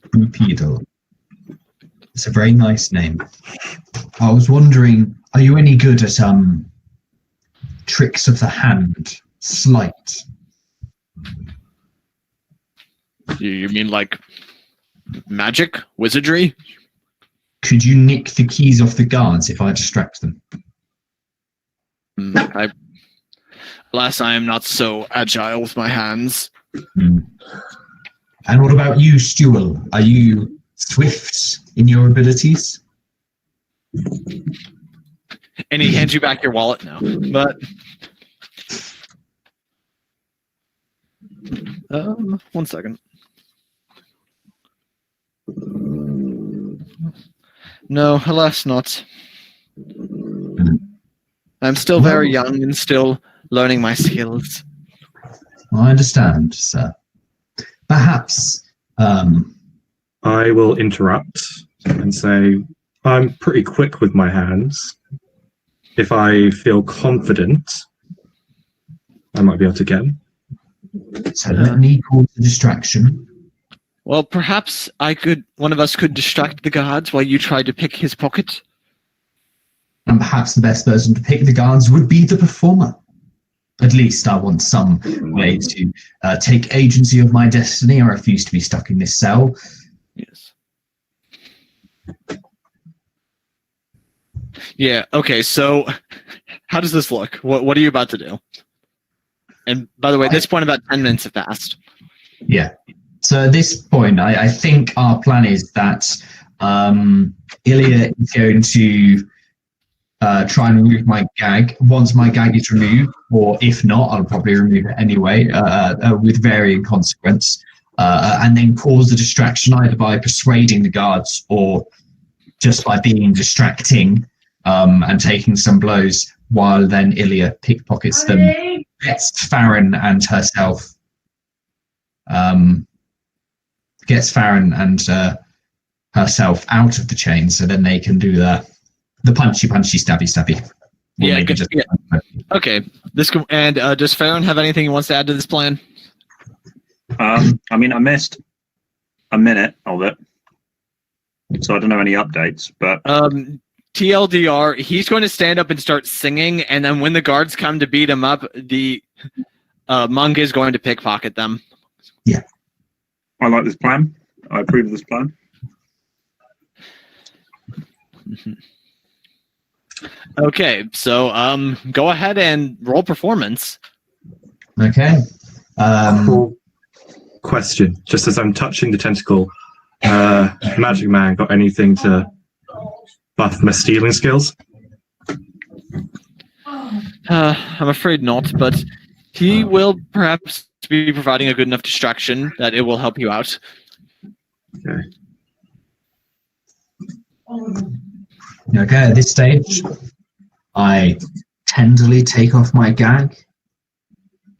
Bupido. It's a very nice name. I was wondering, are you any good at tricks of the hand, sleight? You mean like magic, wizardry? Could you nick the keys off the guards if I distract them? Alas, I am not so agile with my hands. And what about you, Stewell? Are you swift in your abilities? And he hands you back your wallet now. But 1 second. No, alas not. I'm still very young and still learning my skills. I understand, sir. Perhaps I will interrupt and say, I'm pretty quick with my hands. If I feel confident, I might be able to get him. So no need cause a distraction. Well, perhaps one of us could distract the guards while you try to pick his pocket. And perhaps the best person to pick the guards would be the performer. At least I want some way to take agency of my destiny. I refuse to be stuck in this cell. Yes. Yeah, okay, so how does this look? What are you about to do? And by the way, at this point, about 10 minutes have passed. Yeah. So at this point, I think our plan is that Ilya is going to try and remove my gag. Once my gag is removed, or if not, I'll probably remove it anyway, with varying consequence, and then cause the distraction either by persuading the guards or just by being distracting and taking some blows, while then Ilya pickpockets them, gets Farren and herself, out of the chain, so then they can do the punchy, stabby. Yeah, good. Yeah. Okay. Does Farren have anything he wants to add to this plan? I mean, I missed a minute of it, so I don't know any updates. But TLDR, he's going to stand up and start singing, and then when the guards come to beat him up, the monk is going to pickpocket them. Yeah. I like this plan. I approve of this plan. Okay, so go ahead and roll performance. Okay. Cool question. Just as I'm touching the tentacle, Magic Man got anything to buff my stealing skills? I'm afraid not, but he will perhaps be providing a good enough distraction that it will help you out. Okay. Okay, at this stage, I tenderly take off my gag.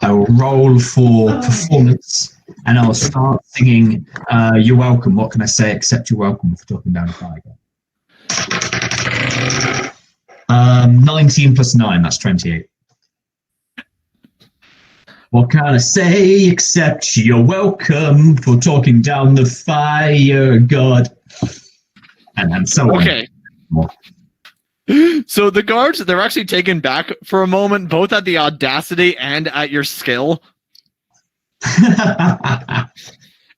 I will roll for performance, and I'll start singing You're Welcome. What can I say except you're welcome for talking down a tiger? 19 plus 9, that's 28. What can I say except you're welcome for talking down the fire, God? And so on. Okay. So the guards, they're actually taken back for a moment, both at the audacity and at your skill.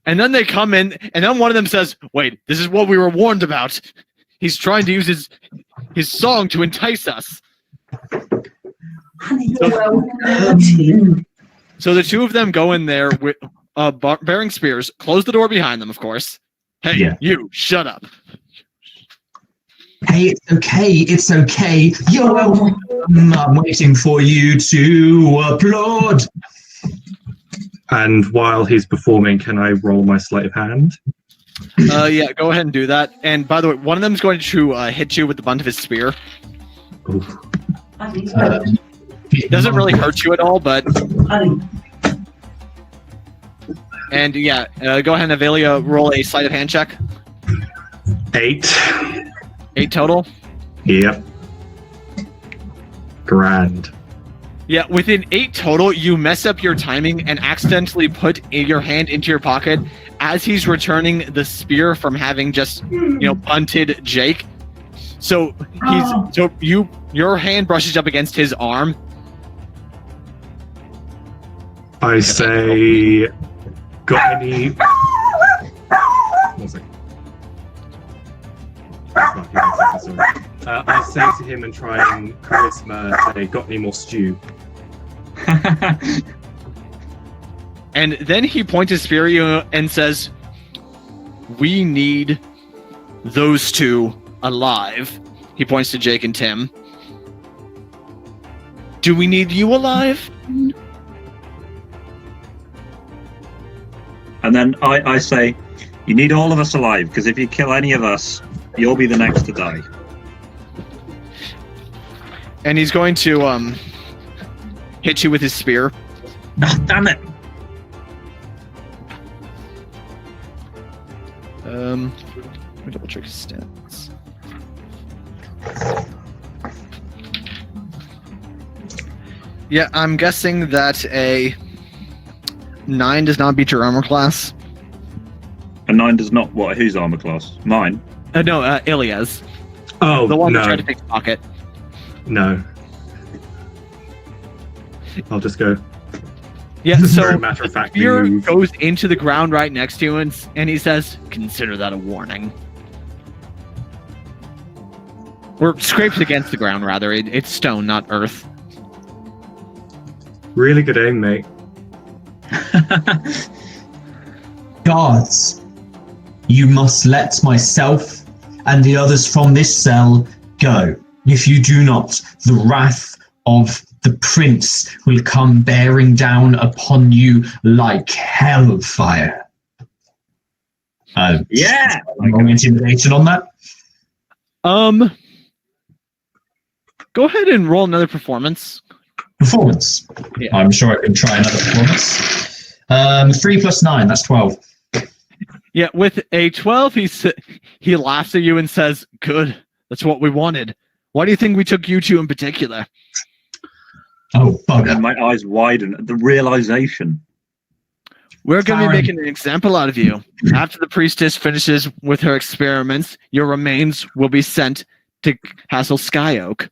And then they come in, and then one of them says, "Wait, this is what we were warned about. He's trying to use his song to entice us." So the two of them go in there with bearing spears, close the door behind them, of course. Hey, you, shut up. Hey, it's okay. You're welcome. I'm waiting for you to applaud. And while he's performing, can I roll my sleight of hand? Yeah, go ahead and do that. And by the way, one of them is going to hit you with the butt of his spear. It doesn't really hurt you at all, but... And yeah, go ahead and Avelia, roll a sleight of hand check. 8. 8 total? Yep. Grand. Yeah, within 8 total, you mess up your timing and accidentally put your hand into your pocket as he's returning the spear from having just, bunted Jake. So your hand brushes up against his arm. I say, got any? One second. I say to him and try and charisma, say, got any more stew? And then he points his spear at you and says, "We need those two alive." He points to Jake and Tim. "Do we need you alive?" And then I say, you need all of us alive, because if you kill any of us, you'll be the next to die. And he's going to hit you with his spear. Oh, damn it! Let me double check his stats. Yeah, I'm guessing that a 9 does not beat your armor class. A 9 does not what? Whose armor class? Mine. No, Ilias. Oh, the one no. that tried to pick the pocket. No. I'll just go. Yeah, so Very matter of fact, spear move. goes into the ground right next to you, and he says, "Consider that a warning." Or scrapes against the ground, rather. It's stone, not earth. Really good aim, mate. Guards, you must let myself and the others from this cell go. If you do not, the wrath of the prince will come bearing down upon you like hellfire. Yeah! Wrong intimidation on that? Go ahead and roll another performance. Performance. Yeah. I'm sure I can try another performance. 3 plus 9, that's 12. Yeah, with a 12, he laughs at you and says, "Good, that's what we wanted. Why do you think we took you two in particular?" Oh, bugger. And my eyes widen at the realization. "We're going to be Farren. making an example out of you. After the priestess finishes with her experiments, your remains will be sent to Castle Skyoak."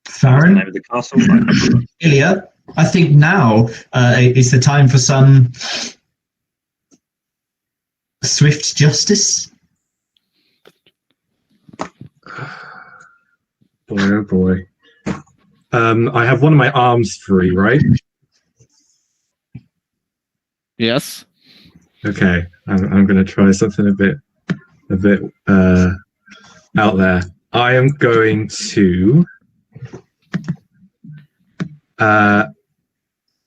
What's the Farren, name of the castle? Ilya, I think now is the time for some swift justice. Boy, oh boy. I have one of my arms free, right? Yes. Okay, I'm going to try something a bit out there. I am going to,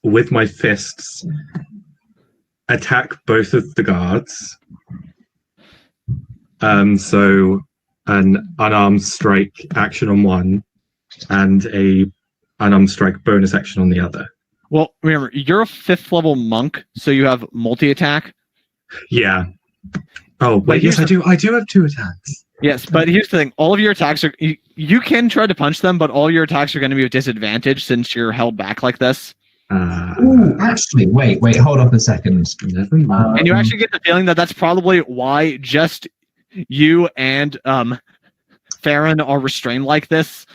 with my fists, attack both of the guards. So an unarmed strike action on one, and a unarmed strike bonus action on the other. Well, remember, you're a 5th level monk, so you have multi-attack. Yeah. Oh, But wait, yes, here's I do have 2 attacks. Yes, but here's the thing. All of your attacks are... You can try to punch them, but all your attacks are going to be with disadvantage since you're held back like this. Ooh, actually, wait, hold up a second. Never mind. And you actually get the feeling that that's probably why just you and Farren are restrained like this?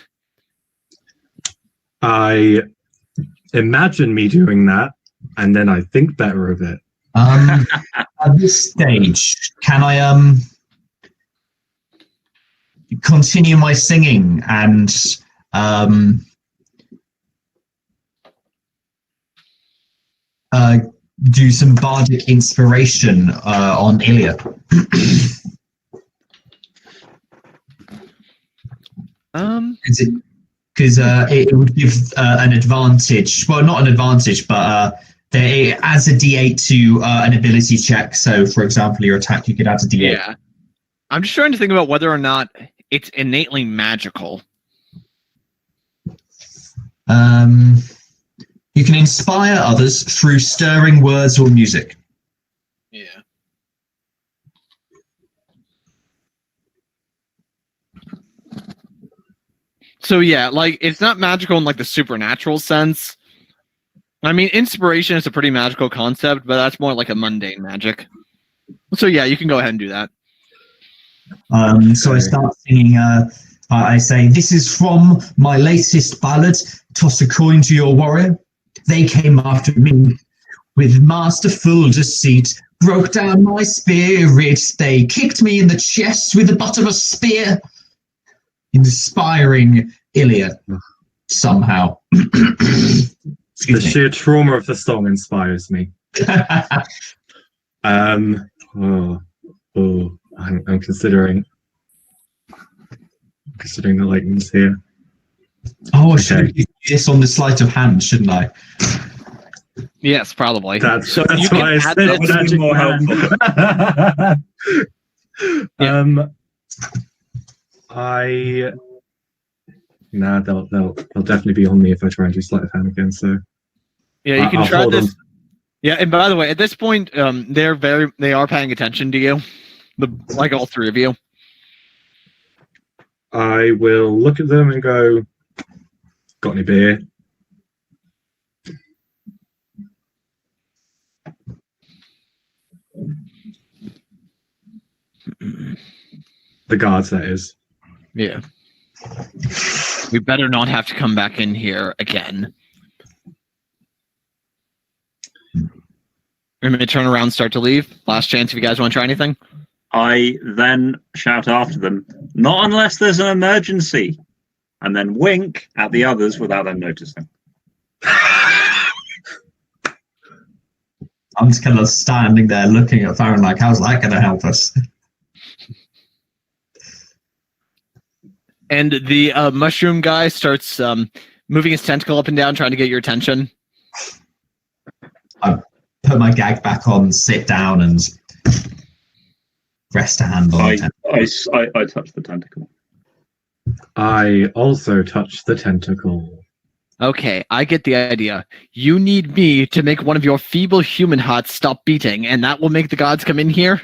I imagine me doing that, and then I think better of it. At this stage, can I continue my singing and do some bardic inspiration on Ilya? Because it would give an advantage. Well, not an advantage, but it adds a D8 to an ability check. So, for example, your attack, you could add a D8. Yeah. I'm just trying to think about whether or not it's innately magical. You can inspire others through stirring words or music. Yeah. So yeah, like it's not magical in like the supernatural sense. I mean, inspiration is a pretty magical concept, but that's more like a mundane magic. So yeah, you can go ahead and do that. So I start singing. I say, "This is from my latest ballad. Toss a coin to your warrior. They came after me with masterful deceit, broke down my spirit. They kicked me in the chest with the butt of a spear." Inspiring Ilya somehow. The sheer trauma of the song inspires me. I'm considering the lightnings here. Oh, I should do this on the sleight of hand, shouldn't I? Yes, probably. That's you why can I add said this- magic more hand. They'll definitely be on me if I try and do sleight of hand again. So Yeah, you can I'll try hold this. them. Yeah, and by the way, at this point, they are paying attention to you, like all three of you. I will look at them and go, "Got any beer?" The guards, that is. Yeah. We better not have to come back in here again. We're going to turn around and start to leave. Last chance if you guys want to try anything. I then shout after them, "Not unless there's an emergency," and then wink at the others without them noticing. I'm just kind of standing there looking at Farren like, how's that going to help us? And the mushroom guy starts moving his tentacle up and down, trying to get your attention. I put my gag back on, sit down, and rest a hand on it. I touch the tentacle. I also touch the tentacle. Okay, I get the idea. You need me to make one of your feeble human hearts stop beating, and that will make the gods come in here?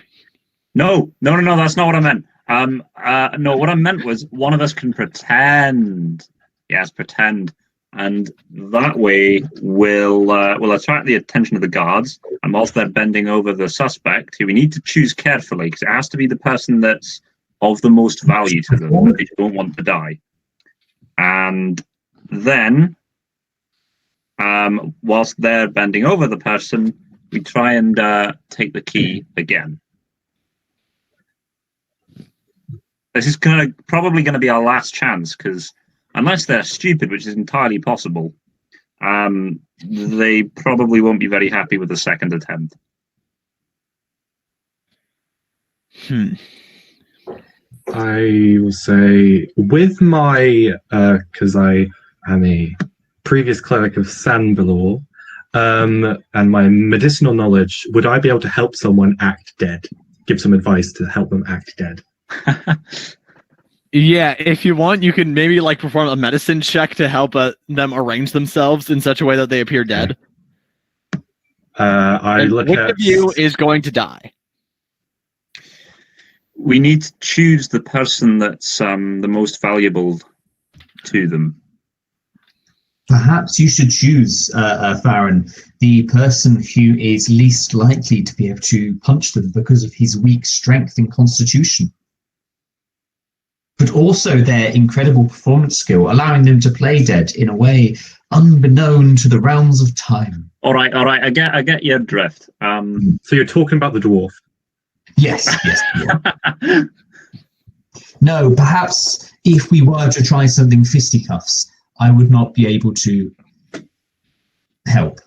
No, that's not what I meant. No, what I meant was one of us can pretend. Yes, pretend. And that way we'll attract the attention of the guards. And whilst they're bending over the suspect, who we need to choose carefully, because it has to be the person that's of the most value to them, that they don't want to die. And then, whilst they're bending over the person, we try and take the key again. This is probably going to be our last chance, because unless they're stupid, which is entirely possible, they probably won't be very happy with the second attempt. I will say, with my, because I am a previous cleric of Sanbalor, and my medicinal knowledge, would I be able to help someone act dead? Give some advice to help them act dead? Yeah, if you want, you can maybe like perform a medicine check to help them arrange themselves in such a way that they appear dead. Which of you is going to die? We need to choose the person that's the most valuable to them. Perhaps you should choose, Farren, the person who is least likely to be able to punch them because of his weak strength and constitution. but also their incredible performance skill, allowing them to play dead in a way unbeknown to the realms of time. All right. I get your drift. So you're talking about the dwarf? Yes. Yeah. No, perhaps if we were to try something fisticuffs, I would not be able to help.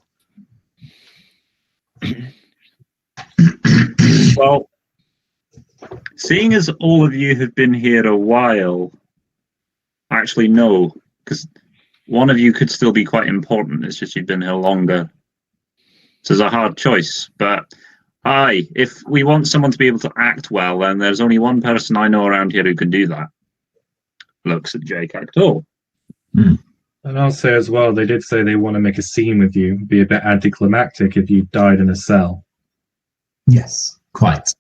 Well, seeing as all of you have been here a while, actually no, because one of you could still be quite important. It's just you've been here longer. So it's a hard choice. But aye, if we want someone to be able to act well, then there's only one person I know around here who can do that. Looks at Jake Actor. And I'll say as well, they did say they want to make a scene with you. It'd be a bit anticlimactic if you died in a cell. Yes, quite.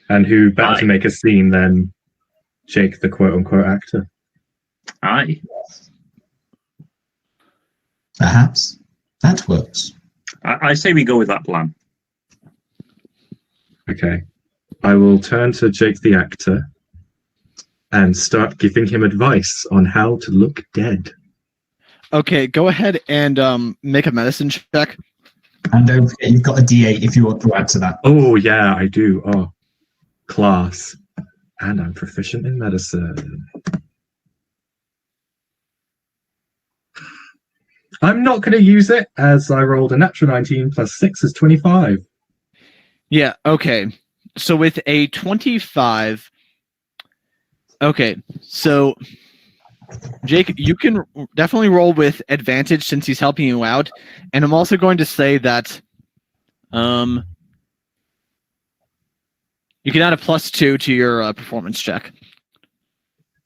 And who better to make a scene than Jake, the quote-unquote actor? Aye. Perhaps that works. I say we go with that plan. Okay. I will turn to Jake the actor and start giving him advice on how to look dead. Okay, go ahead and make a medicine check. And don't forget, you've got a D8 if you want to add to that. Oh, yeah, I do. Oh, class. And I'm proficient in medicine. I'm not going to use it as I rolled a natural 19 plus 6 is 25. Yeah, okay. So with a 25... Okay, so... Jake, you can definitely roll with advantage since he's helping you out. And I'm also going to say that... you can add a +2 to your performance check.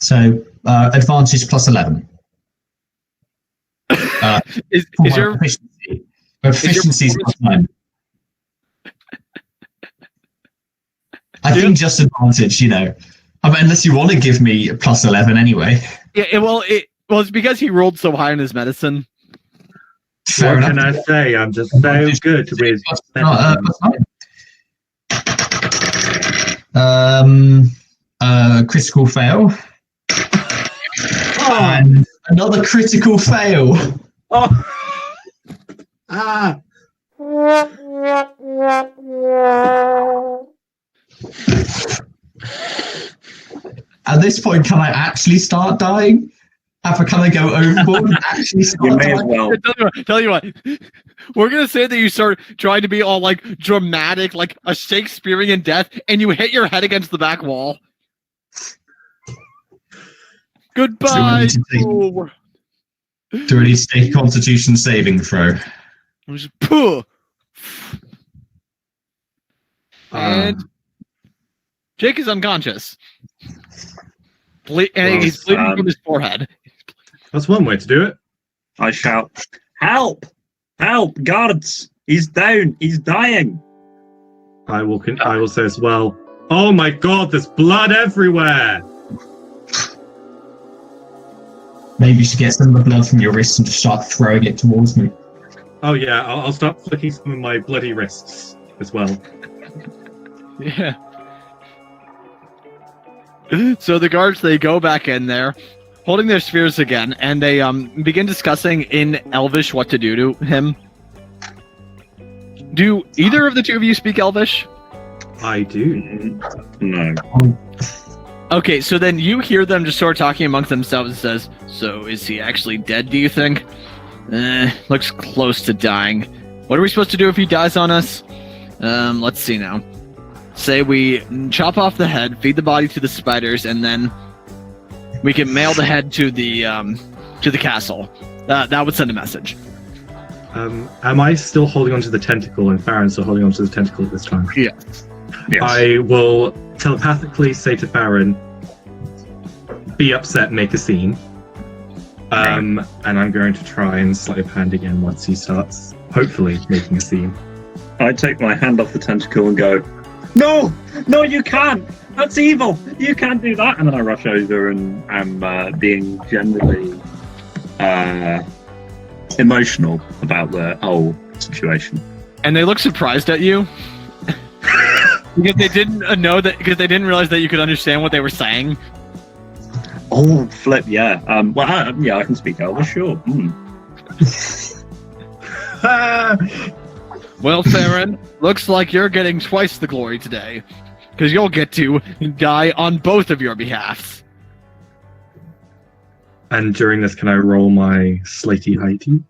So, advantage plus 11. Is your efficiency? Efficiency is plus 9. I think just advantage, I mean, unless you want to give me a plus 11 anyway. Yeah, well, it's because he rolled so high in his medicine. Fair what enough. can I say? I'm just so good with critical fail. And another critical fail. Oh. Ah. At this point, can I actually start dying? Can I go overboard and actually start You may as dying? well. Tell you what, we're gonna say that you start trying to be all like dramatic, like a Shakespearean death, and you hit your head against the back wall. Goodbye. Do I need to take a Constitution saving throw? And Jake is unconscious. And he's bleeding from his forehead. That's one way to do it. I shout, "Help! Help! Guards! He's down! He's dying!" I will say as well, oh my god, there's blood everywhere! Maybe you should get some of the blood from your wrists and just start throwing it towards me. Oh yeah, I'll start flicking some of my bloody wrists as well. Yeah. So the guards, they go back in there, holding their spears again, and they begin discussing in Elvish what to do to him. Do either of the two of you speak Elvish? I do. No. Okay, so then you hear them just sort of talking amongst themselves and says, "So is he actually dead, do you think?" Looks close to dying. What are we supposed to do if he dies on us? Let's see now. Say we chop off the head, feed the body to the spiders, and then we can mail the head to the castle. That would send a message. Am I still holding onto the tentacle and Farren still holding onto the tentacle at this time? Yes. I will telepathically say to Farren, be upset, make a scene. And I'm going to try and sleight of hand again once he starts, hopefully, making a scene. I take my hand off the tentacle and go, "No! No, you can't! That's evil! You can't do that!" And then I rush over and I'm being generally emotional about the whole situation. And they look surprised at you. Because they didn't realize that you could understand what they were saying. Oh, flip, yeah. Yeah, I can speak Elvish, sure. Well, Farren, looks like you're getting twice the glory today, because you'll get to die on both of your behalfs. And during this, can I roll my slatey heighty?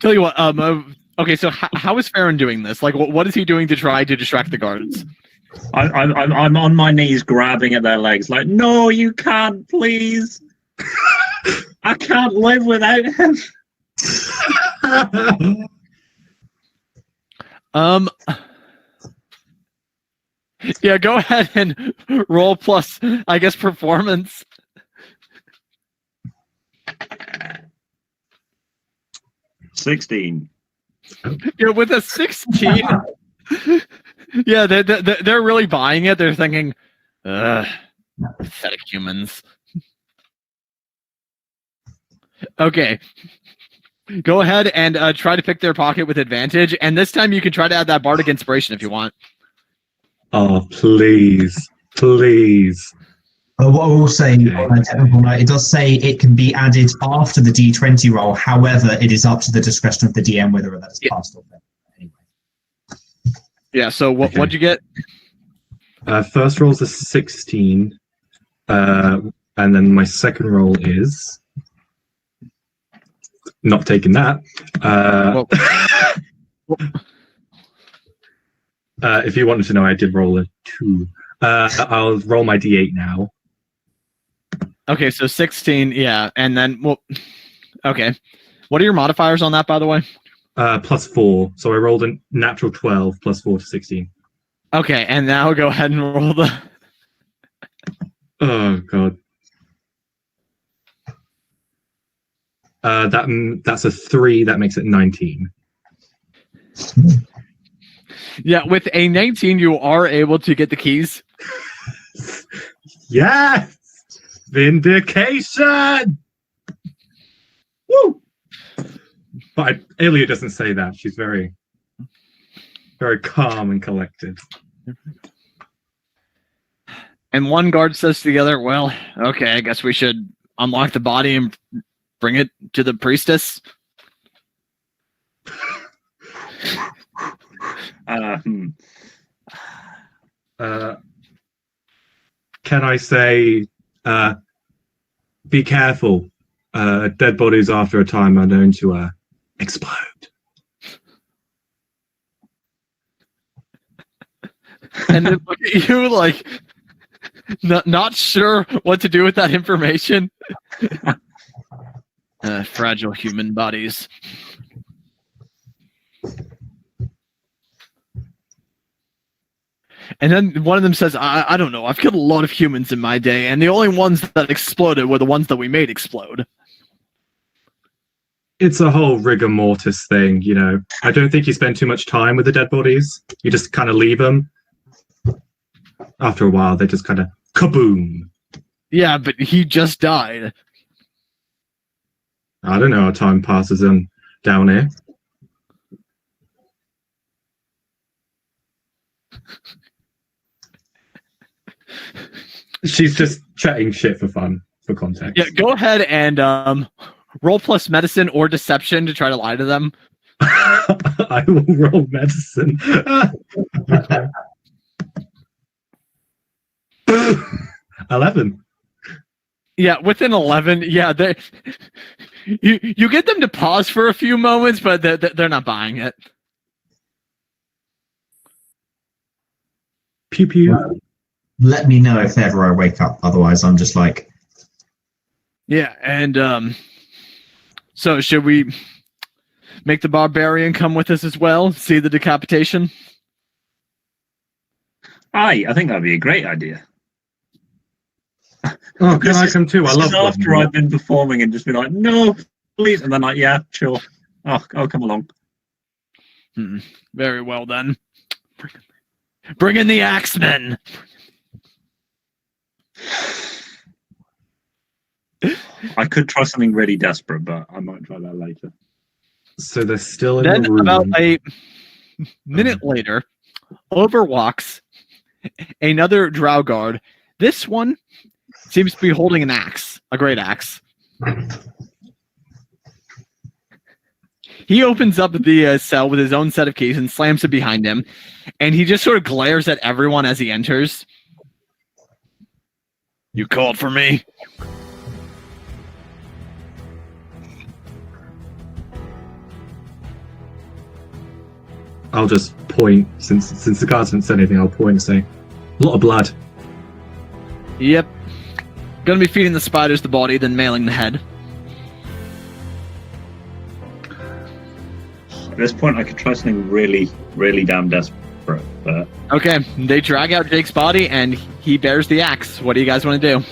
Tell you what, okay, so how is Farren doing this? Like, what is he doing to try to distract the guards? I'm on my knees grabbing at their legs, like, no, you can't, please. I can't live without him. Yeah, go ahead and roll plus, I guess, performance. $16. Yeah, with a 16. Yeah, they're really buying it. They're thinking, pathetic humans. Okay. Go ahead and try to pick their pocket with advantage, and this time you can try to add that bardic inspiration if you want. Oh, please. Please. What I will say on a technical note, it does say it can be added after the D20 roll. However, it is up to the discretion of the DM whether that is passed or failed. Anyway. Yeah, so what'd you get? First roll's a 16. And then my second roll is... Not taking that. If you wanted to know, I did roll a 2. I'll roll my D8 now. Okay, so 16, yeah, and then, well, okay. What are your modifiers on that, by the way? +4. So I rolled a natural 12 +4 to 16. Okay, and now go ahead and roll the... Oh, God. That's a 3. That makes it 19. Yeah, with a 19, you are able to get the keys. Yes! Vindication! Woo! But Ilya doesn't say that. She's very, very calm and collected. And one guard says to the other, well, okay, I guess we should unlock the body and bring it to the priestess. Can I say, be careful. Dead bodies after a time are known to explode. And then look at you like, not sure what to do with that information. Fragile human bodies. And then one of them says, I don't know, I've killed a lot of humans in my day, and the only ones that exploded were the ones that we made explode. It's a whole rigor mortis thing, you know. I don't think you spend too much time with the dead bodies. You just kind of leave them. After a while, they just kind of kaboom. Yeah, but he just died. I don't know how time passes down here. She's just chatting shit for fun, for context. Yeah, go ahead and roll plus medicine or deception to try to lie to them. I will roll medicine. 11. Yeah, within 11, yeah, you get them to pause for a few moments, but they're not buying it. Pew pew. Let me know if ever I wake up. Otherwise, I'm just like... Yeah, and so should we make the barbarian come with us as well? See the decapitation? Aye, I think that'd be a great idea. Oh, can I come too? I love after I've been performing and just been like, no, please. And then like, yeah, sure. I'll come along. Very well then. Bring in the axemen. I could try something really desperate, but I might try that later. So they're still in Then the room. about a minute later, over walks another drow guard This one seems to be holding an axe, a great axe. He opens up the cell with his own set of keys and slams it behind him, and he just sort of glares at everyone as he enters. You called for me? I'll just point, since the guards haven't said anything, I'll point and say, a lot of blood. Yep. Gonna be feeding the spiders the body, then mailing the head. At this point, I could try something really, really damn desperate. But Okay, they drag out Jake's body, and he bears the axe. What do you guys want to do?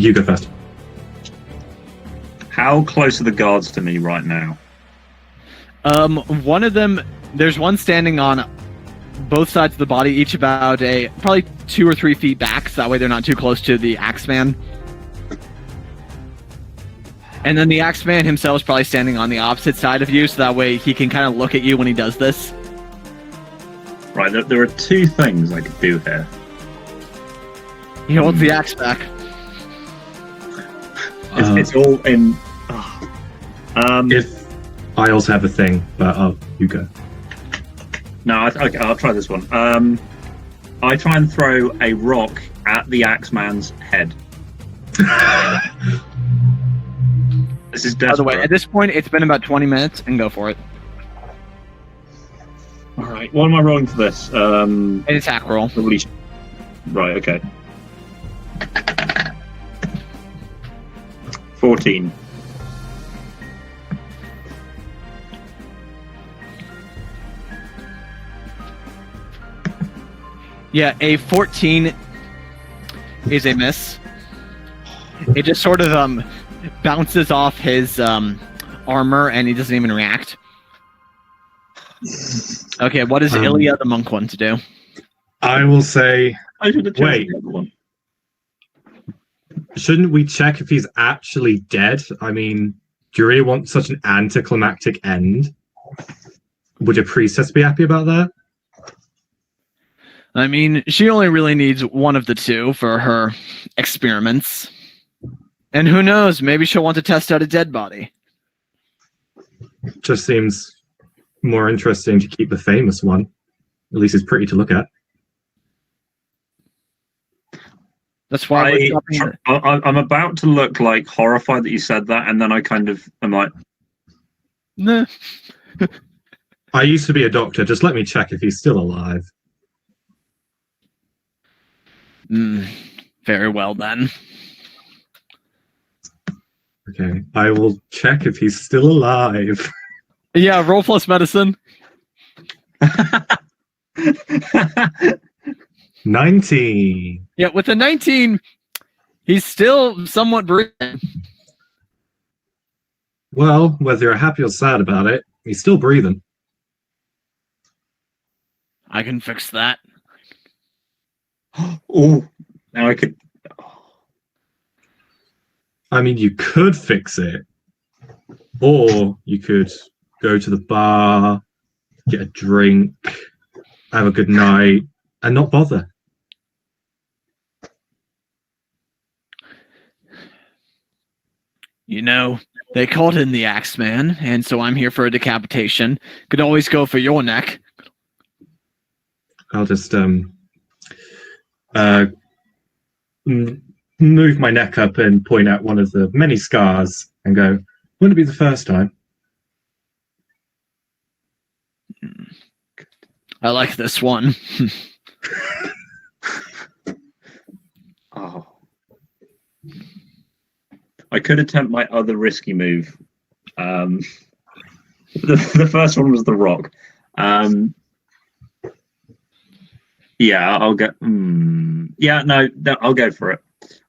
You go first. how close are the guards to me right now? One of them, there's one standing on both sides of the body, each about probably 2 or 3 feet back, so that way they're not too close to the Axeman. And then the Axeman himself is probably standing on the opposite side of you, so that way he can kind of look at you when he does this. Right, there are 2 things I could do here. He holds the axe back. It's all in... If I also have a thing, but you go. No, I'll try this one. I try and throw a rock at the Axeman's head. This is desperate. By the way, at this point, it's been about 20 minutes, and go for it. All right, what am I rolling for this? An attack roll. Right, okay. 14. Yeah, a 14 is a miss. It just sort of bounces off his armor, and he doesn't even react. Okay, what does Ilya the monk want to do? I will say, I should have wait. the other one. Shouldn't we check if he's actually dead? I mean, do you really want such an anticlimactic end? Would your priestess be happy about that? I mean, she only really needs one of the 2 for her experiments. And who knows, maybe she'll want to test out a dead body. Just seems more interesting to keep the famous one. At least it's pretty to look at. That's why I'm about to look like horrified that you said that, and then I kind of am like, nah. I used to be a doctor. Just let me check if he's still alive. Very well then. Okay, I will check if he's still alive. Yeah, roll plus medicine. 19. Yeah, with a 19, he's still somewhat breathing. Well, whether you're happy or sad about it, he's still breathing. I can fix that. oh, now I could. I mean, you could fix it. Or you could go to the bar, get a drink, have a good night, and not bother. You know, they called in the Axeman, and so I'm here for a decapitation. Could always go for your neck. I'll just move my neck up and point at one of the many scars and go, wouldn't it be the first time? I like this one. Oh. I could attempt my other risky move. The first one was the rock. Yeah, I'll go. Yeah, no, I'll go for it.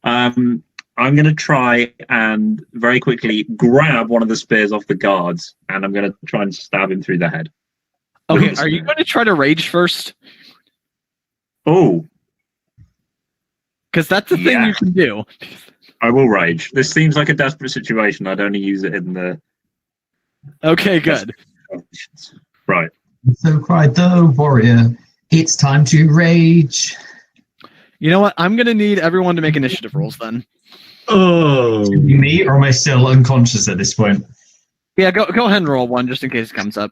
I'm going to try and very quickly grab one of the spears off the guards, and I'm going to try and stab him through the head. Okay, are you going to try to rage first? Oh. Because that's the thing you can do. I will rage. This seems like a desperate situation. I'd only use it in the... Okay, good. Right. So cried the warrior, it's time to rage. You know what? I'm gonna need everyone to make initiative rolls then. Oh. Me, or am I still unconscious at this point? Yeah, go ahead and roll one just in case it comes up.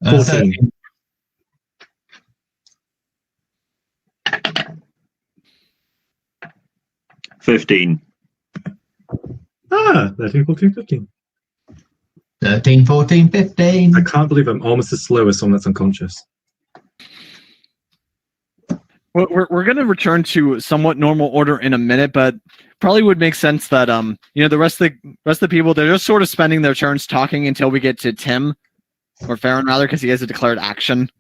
14. 15. 13, 14, 15. 13, 14, 15. I can't believe I'm almost as slow as someone that's unconscious. We're going to return to somewhat normal order in a minute, but probably would make sense that the rest of the people, they're just sort of spending their turns talking until we get to Tim, or Farren rather, because he has a declared action.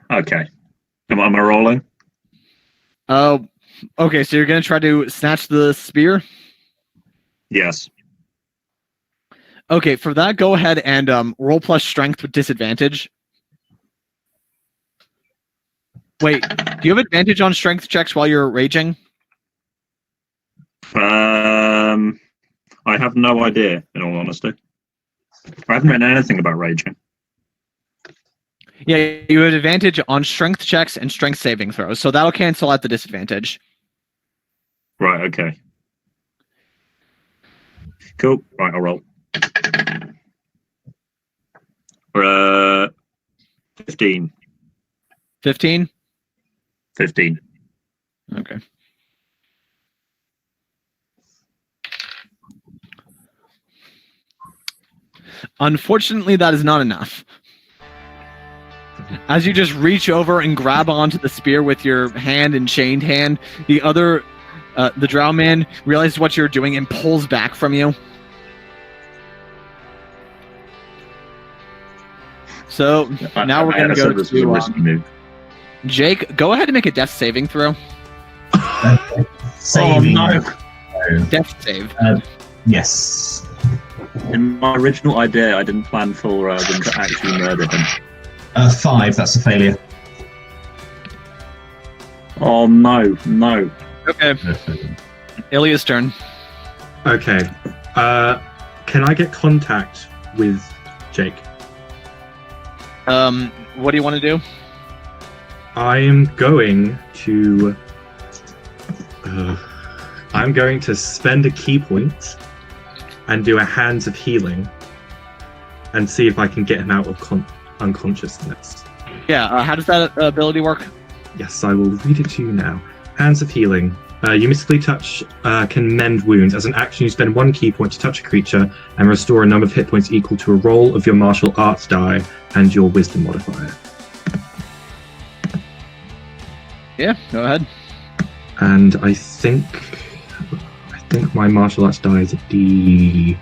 Okay. Am I rolling? Oh, okay. So you're going to try to snatch the spear? Yes. Okay, for that, go ahead and roll plus strength with disadvantage. Wait, do you have advantage on strength checks while you're raging? I have no idea, in all honesty. I haven't written anything about raging. Yeah, you have advantage on strength checks and strength saving throws, so that'll cancel out the disadvantage. Right, okay. Cool. Right, I'll roll. 15. 15? 15. Okay. Unfortunately, that is not enough. As you just reach over and grab onto the spear with your hand and chained hand, the drow man realizes what you're doing and pulls back from you. So now we're going to go to Jake. Go ahead and make a death saving throw. Saving. Oh, no. Death save. Yes. In my original idea, I didn't plan for them to actually murder him. 5, that's a failure. Oh, no. Okay. Ilya's turn. Okay. Can I get contact with Jake? What do you want to do? I am going to... I'm going to spend a key point and do a Hands of Healing and see if I can get him out of unconsciousness. Yeah, how does that ability work? Yes, I will read it to you now. Hands of Healing. You mystically touch can mend wounds. As an action, you spend 1 key point to touch a creature and restore a number of hit points equal to a roll of your martial arts die and your wisdom modifier. Yeah, go ahead. And I think my martial arts die is a D6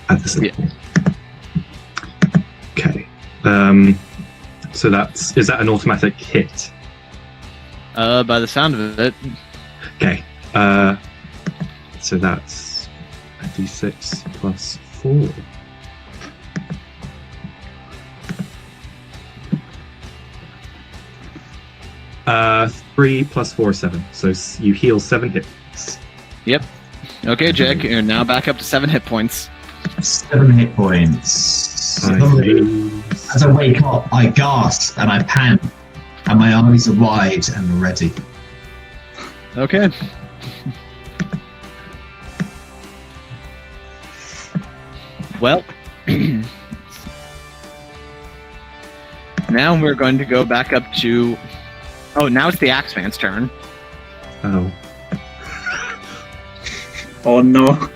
at this level. Okay. So is that an automatic hit? By the sound of it. Okay. So that's a D6 plus 4. Uh, 3 plus 4 is 7. So you heal 7 hit points. Yep. Okay, Jake, you're now back up to 7 hit points. 7 hit points. As I wake up, I gasp and I pant, and my eyes are wide and ready. Okay. Well, now we're going to go back up to... Oh, now it's the Axeman's turn. Oh. Oh, no.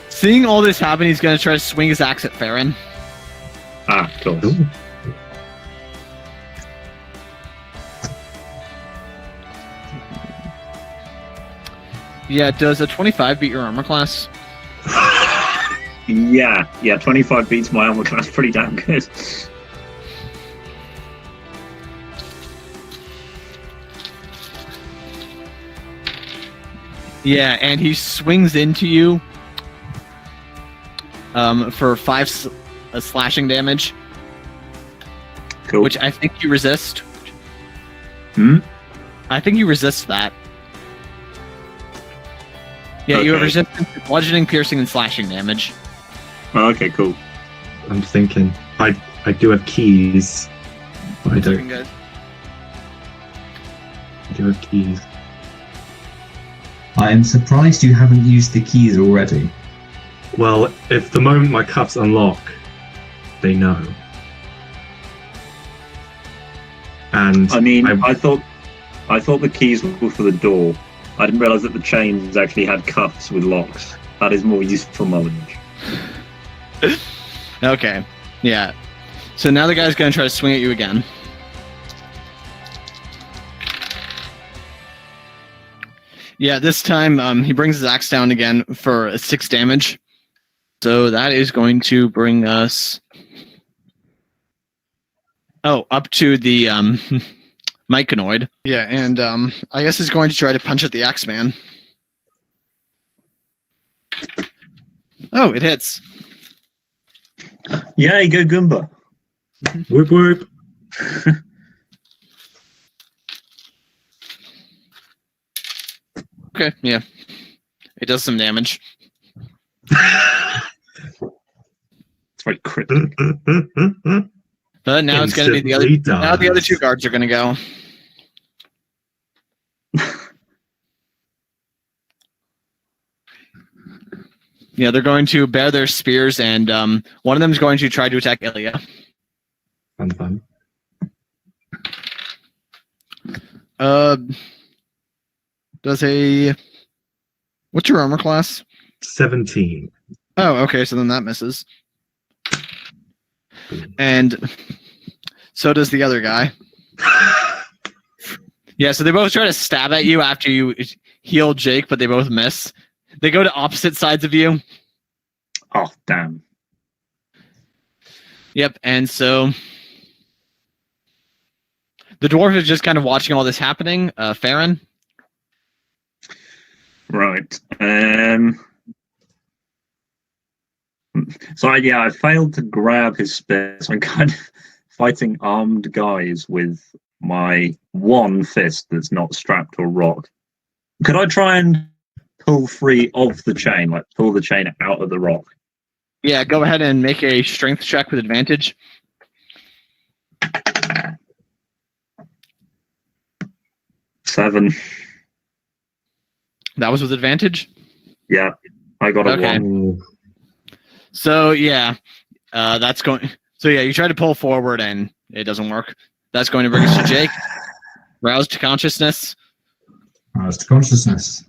Seeing all this happen, he's going to try to swing his axe at Farren. Ah, cool. Ooh. Yeah, does a 25 beat your armor class? Yeah, 25 beats my armor class pretty damn good. Yeah, and he swings into you for 5 slashing damage, Cool. which I think you resist. I think you resist that. Yeah, you have Okay. resistance to bludgeoning, piercing, and slashing damage. Oh, okay, cool. I'm thinking. I do have keys. But I One don't. second, guys. I do have keys. I am surprised you haven't used the keys already. Well, if the moment my cuffs unlock, they know. And I mean, I thought the keys were for the door. I didn't realise that the chains actually had cuffs with locks. That is more useful knowledge. Okay. Yeah. So now the guy's going to try to swing at you again. Yeah, this time he brings his axe down again for 6 damage. So that is going to bring us up to the Myconoid. Yeah, and I guess he's going to try to punch at the Axeman. Oh, it hits. Yay, go Goomba. whoop whoop. Okay, yeah. It does some damage. It's very cryptic. But now it's going to be the other. Instantly Now the other dies. 2 guards are going to go. Yeah, they're going to bear their spears, and one of them is going to try to attack Ilya. Fun. Does a what's your armor class? 17. Oh, okay, so then that misses. And so does the other guy. Yeah, so they both try to stab at you after you heal Jake, but they both miss. They go to opposite sides of you. Oh, damn. Yep, and so the dwarf is just kind of watching all this happening. Farren? Right. So I failed to grab his spear, so I'm kind of fighting armed guys with my one fist that's not strapped to a rock. Could I try and pull free of the chain, like pull the chain out of the rock? Yeah, go ahead and make a strength check with advantage. Seven. That was with advantage? Yeah, I got a Okay. one. So yeah, that's going. So yeah, you try to pull forward and it doesn't work. That's going to bring us to Jake. Roused to consciousness. Roused to consciousness.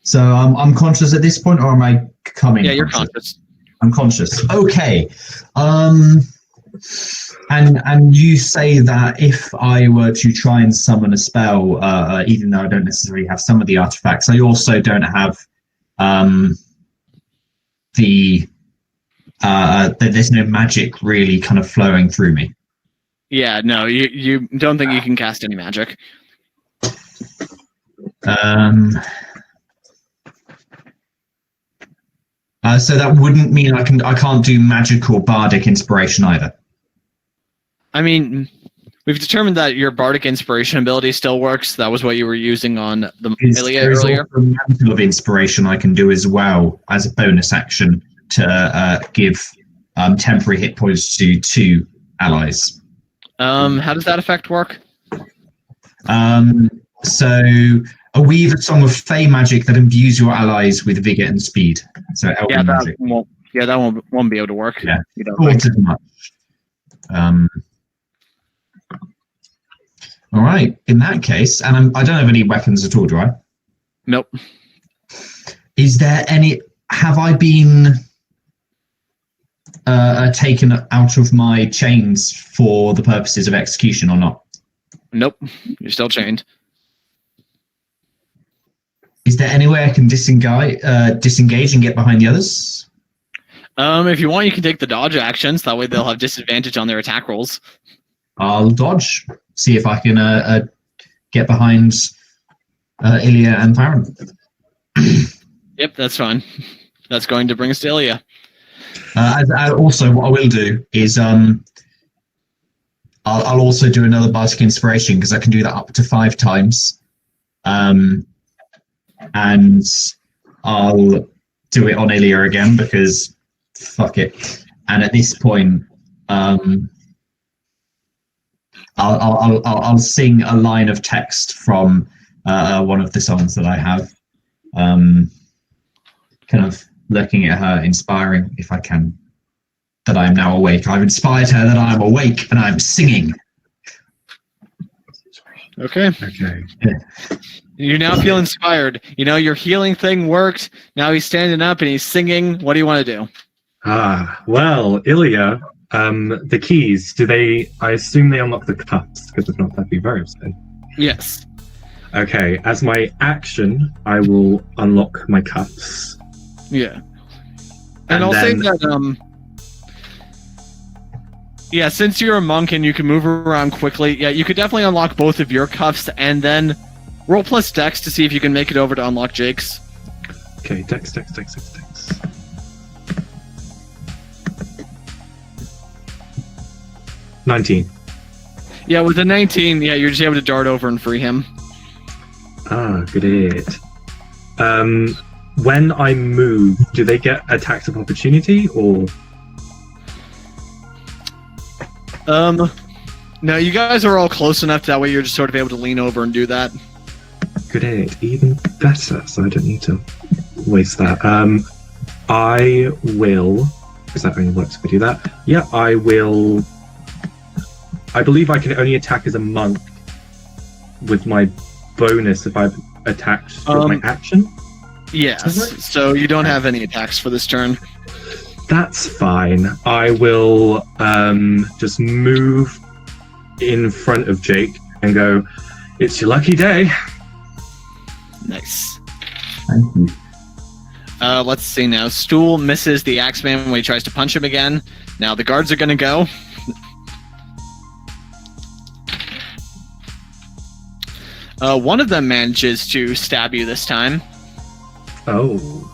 So I'm conscious at this point, or am I coming? Yeah, you're conscious. I'm conscious. Okay. And you say that if I were to try and summon a spell, even though I don't necessarily have some of the artifacts, I also don't have there's no magic really kind of flowing through me. Yeah, no, you don't think you can cast any magic. So that wouldn't mean I can't do magic or bardic inspiration either. I mean, we've determined that your bardic inspiration ability still works. That was what you were using on the Ilya There is earlier. also a mantle of inspiration I can do as well as a bonus action to give temporary hit points to 2 allies. How does that effect work? So a weave a song of fey magic that imbues your allies with vigor and speed. So Yeah, elven that magic. won't be able to work. Yeah. You don't Thought think. as much. All right. In that case, and I don't have any weapons at all, do I? Nope. Is there any? Have I been taken out of my chains for the purposes of execution or not? Nope. You're still chained. Is there any way I can disengage and get behind the others? If you want, you can take the dodge actions. That way, they'll have disadvantage on their attack rolls. I'll dodge. See if I can get behind Ilya and Farren. Yep, that's fine. That's going to bring us to Ilya. Also, what I will do is I'll also do another bardic inspiration because I can do that up to 5 times. And I'll do it on Ilya again because fuck it. And at this point, I'll sing a line of text from one of the songs that I have. Kind of looking at her, inspiring, if I can, that I am now awake. I've inspired her that I am awake, and I'm singing. Okay. Okay. You now feel inspired. You know, your healing thing worked. Now he's standing up and he's singing. What do you want to do? Well, Ilya, the keys, I assume they unlock the cuffs, because if not, that'd be very upsetting. Yes. Okay, as my action, I will unlock my cuffs. Yeah. And I'll say that, yeah, since you're a monk and you can move around quickly, yeah, you could definitely unlock both of your cuffs and then roll plus dex to see if you can make it over to unlock Jake's. Okay, dex. 19. Yeah, with a 19, yeah, you're just able to dart over and free him. Good it. When I move, do they get attacks of opportunity, or? No, you guys are all close enough that way you're just sort of able to lean over and do that. Good it. Even better, so I don't need to waste that. I will, because that only works if I do that. Yeah, I will. I believe I can only attack as a monk with my bonus if I've attacked with my action. Yes, so you don't have any attacks for this turn. That's fine. I will just move in front of Jake and go, "It's your lucky day." Nice. Thank you. Let's see now. Stool misses the Axeman when he tries to punch him again. Now the guards are going to go. One of them manages to stab you this time. Oh.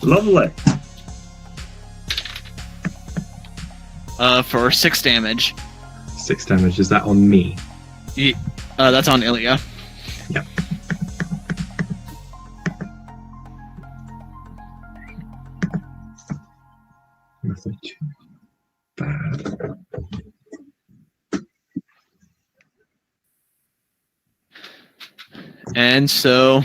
Lovely. For 6 damage. 6 damage. Is that on me? That's on Ilya. Yep. Nothing too bad. And so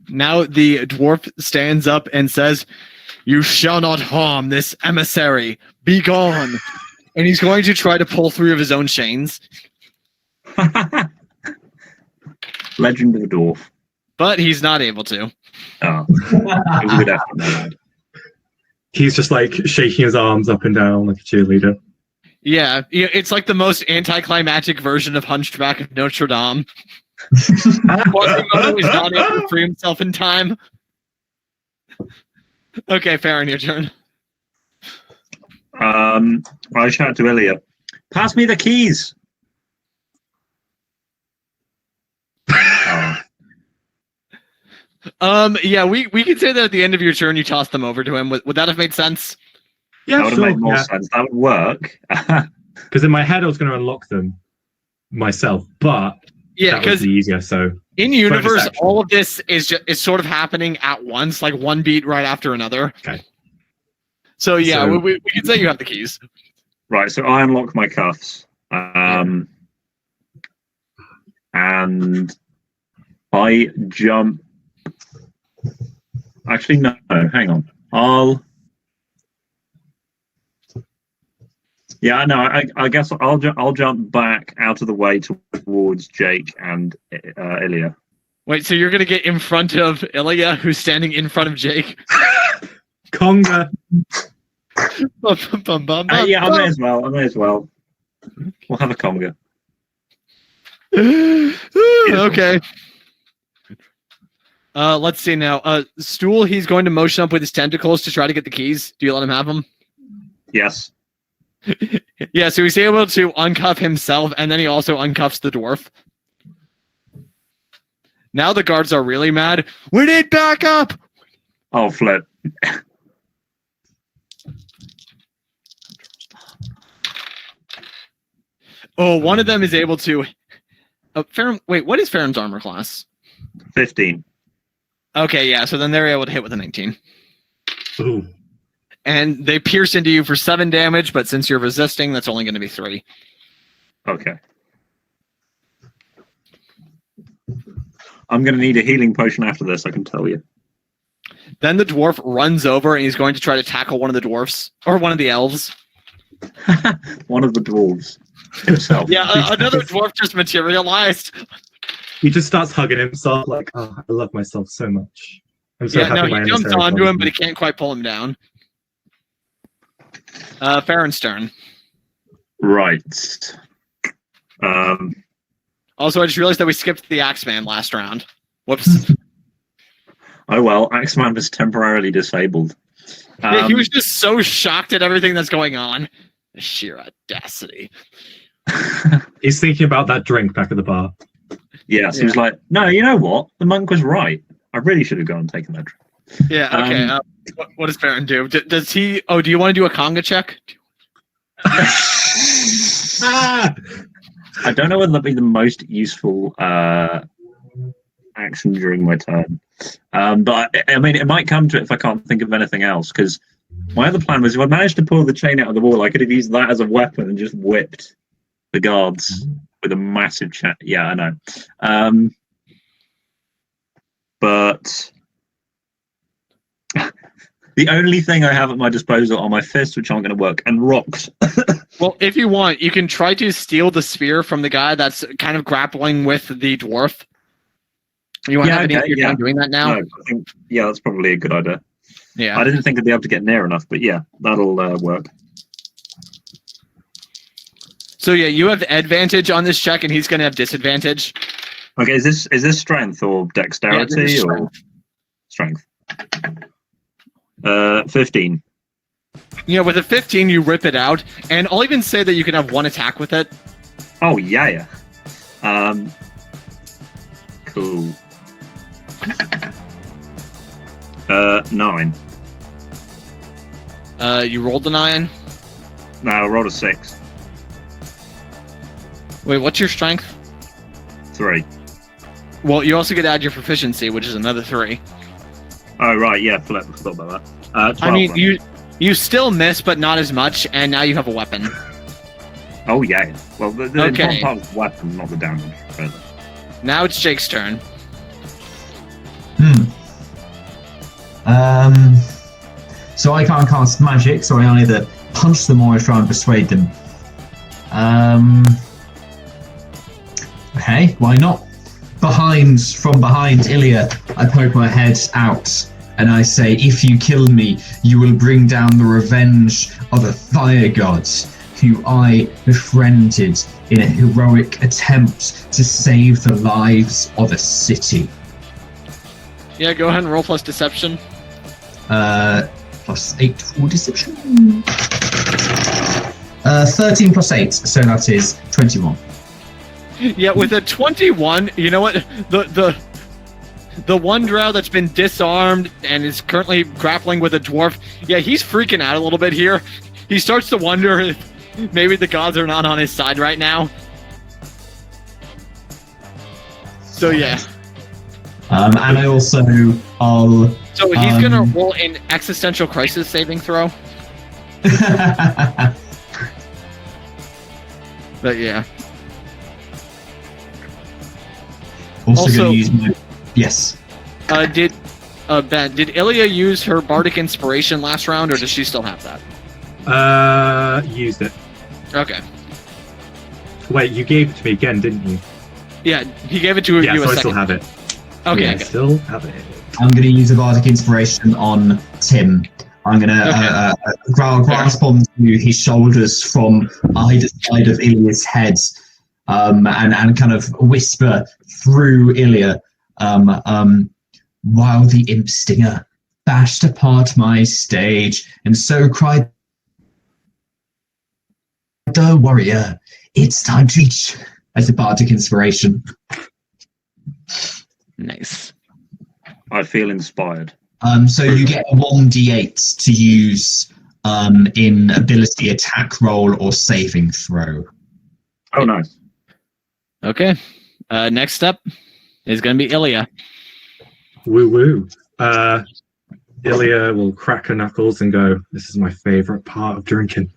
now the dwarf stands up and says, "You shall not harm this emissary. Be gone." And he's going to try to pull 3 of his own chains. Legend of the dwarf. But he's not able to. Oh, it was a good effort. He's just like shaking his arms up and down like a cheerleader. Yeah, it's like the most anticlimactic version of Hunchback of Notre Dame. Quasimodo is not able to free himself in time. Okay, Farren, your turn. I shout to Ilya, "Pass me the keys." Yeah, we can say that at the end of your turn you toss them over to him. Would that have made sense? Yeah, That would have made more sense. That would work. Because in my head I was going to unlock them myself, but Yeah, that would because be easier. So in universe, action. all of this is sort of happening at once, like one beat right after another. Okay. So yeah, So- we can say you have the keys. Right, so I unlock my cuffs. And I jump. Actually, no, hang on. Yeah, no, I guess I'll jump back out of the way towards Jake and Ilya. Wait, so you're gonna get in front of Ilya, who's standing in front of Jake? Conga. Yeah, I may as well. We'll have a conga. Okay. Let's see now. Stool, he's going to motion up with his tentacles to try to get the keys. Do you let him have them? Yes. Yeah, so he's able to uncuff himself, and then he also uncuffs the dwarf. Now the guards are really mad. We need backup! Oh, flip. Oh, one of them is able to... Farren, wait, what is Farren's armor class? 15. Okay, yeah, so then they're able to hit with a 19. Ooh. and they pierce into you for 7 damage, but since you're resisting, that's only going to be 3. Okay. I'm going to need a healing potion after this, I can tell you. Then the dwarf runs over, and he's going to try to tackle one of the dwarfs, or one of the elves. One of the dwarves himself. Yeah, another dwarf just materialized. He just starts hugging himself like, oh, I love myself so much. I'm so happy my he jumps emissary onto followed him, but me. he can't quite pull him down. Farren's turn. Right. Also, I just realized that we skipped the Axeman last round. Whoops. Oh well, Axeman was temporarily disabled. Yeah, he was just so shocked at everything that's going on. The sheer audacity. He's thinking about that drink back at the bar. Yes, he was like, no, you know what? The monk was right. I really should have gone and taken that drink. Yeah, okay. What does Farren do? Does he... Oh, do you want to do a conga check? I don't know whether that'd be the most useful action during my turn. But I mean, it might come to it if I can't think of anything else, because my other plan was if I managed to pull the chain out of the wall, I could have used that as a weapon and just whipped the guards with a massive chain. Yeah, I know. But the only thing I have at my disposal are my fists, which aren't going to work, and rocks. Well, if you want, you can try to steal the spear from the guy that's kind of grappling with the dwarf. You want to have any time doing that now? No, I think, that's probably a good idea. Yeah. I didn't think I'd be able to get near enough, but yeah, that'll work. So yeah, you have advantage on this check, and he's going to have disadvantage. Okay, is this strength or dexterity or strength? 15. Yeah, with a 15, you rip it out, and I'll even say that you can have 1 attack with it. Oh yeah. Cool. 9. You rolled the 9. No, I rolled a 6. Wait, what's your strength? 3. Well, you also get to add your proficiency, which is another 3. Oh right, yeah, forgot about that. 12, I mean, right? you still miss, but not as much, and now you have a weapon. Oh yeah. Well, the Okay. important part is the weapon, not the damage. Really. Now it's Jake's turn. So I can't cast magic, so I either punch them or I try and persuade them. Okay, why not? From behind Ilya, I poke my head out and I say, if you kill me, you will bring down the revenge of the fire gods, who I befriended in a heroic attempt to save the lives of a city. Yeah, go ahead and roll plus deception. Plus 8 for deception. 13 plus 8, so that is 21. Yeah, with a 21, you know what? The one drow that's been disarmed and is currently grappling with a dwarf, yeah, he's freaking out a little bit here. He starts to wonder if maybe the gods are not on his side right now. So yeah. And I also, So he's gonna roll an existential crisis saving throw. But yeah. also going to use my... Yes. Ben, did Ilya use her bardic inspiration last round, or does she still have that? Used it. Okay. Wait, you gave it to me again, didn't you? Yeah, he gave it to Yeah, you so a I second. still have it. Okay, Yeah, I okay. still have it. I'm going to use a bardic inspiration on Tim. I'm going to grasp onto his shoulders from either side of Ilya's head, and kind of whisper through Ilya, while the imp stinger bashed apart my stage, and so cried the warrior, it's time to reach, as a bardic inspiration. Nice. I feel inspired. So you get a 1d8 to use in ability attack roll or saving throw. Oh, nice. Okay. Next up is going to be Ilya. Woo woo. Ilya will crack her knuckles and go, "This is my favorite part of drinking."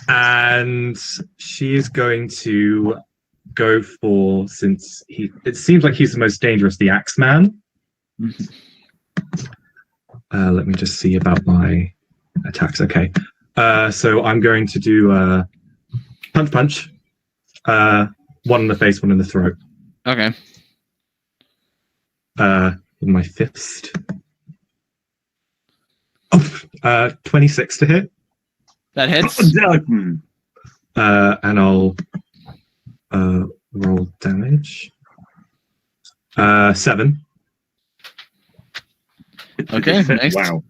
And she is going to go for, since it seems like he's the most dangerous, the Axeman. Let me just see about my attacks. Okay. So I'm going to do punch. One in the face, one in the throat. Okay. With my fist. 26 to hit. That hits. And I'll roll damage. 7. Okay, nice. Wow.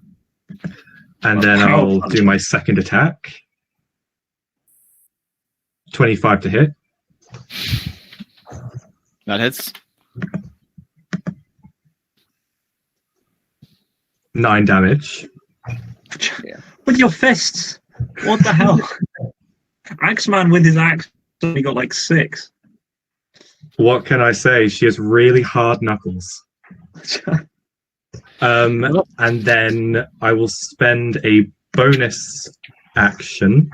And then I'll do my second attack. 25 to hit. That hits. 9 damage. With your fists. What the hell? Axeman with his axe only got like 6. What can I say? She has really hard knuckles. And then I will spend a bonus action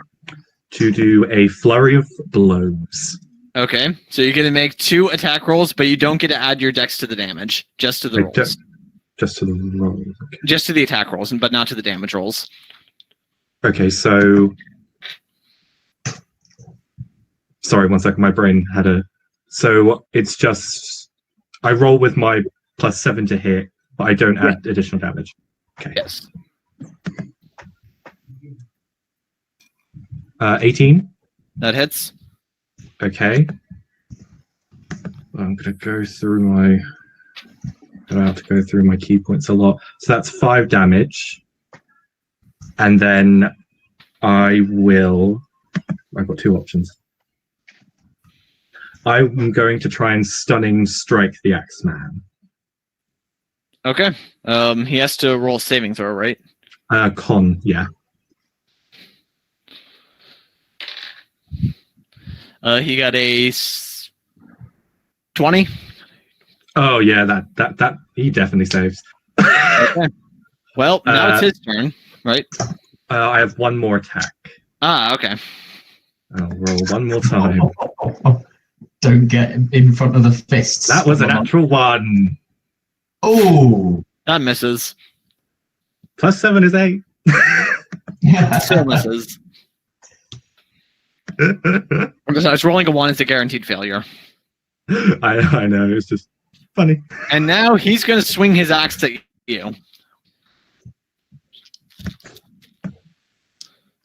to do a flurry of blows. Okay, so you're going to make 2 attack rolls, but you don't get to add your dex to the damage, just to the rolls. Just to the rolls. Okay. Just to the attack rolls, but not to the damage rolls. Okay, so... Sorry, one second. My brain had a... So it's just... I roll with my +7 to hit, but I don't add additional damage. Okay. Yes. 18. That hits. Okay. I'm going to go through my... I have to go through my key points a lot. So that's 5 damage. And then I will... I've got 2 options. I'm going to try and stunning strike the Axeman. Okay. He has to roll saving throw, right? Con, yeah. He got a 20. Oh yeah, that he definitely saves. Okay. Well, now it's his turn, right? I have 1 more attack. Ah, okay. I'll roll 1 more time. Don't get in front of the fists. That was a natural 1. Oh, That misses. +7 is 8. Still misses. Besides, rolling a 1 is a guaranteed failure. I know, it's just funny. And now he's going to swing his axe at you.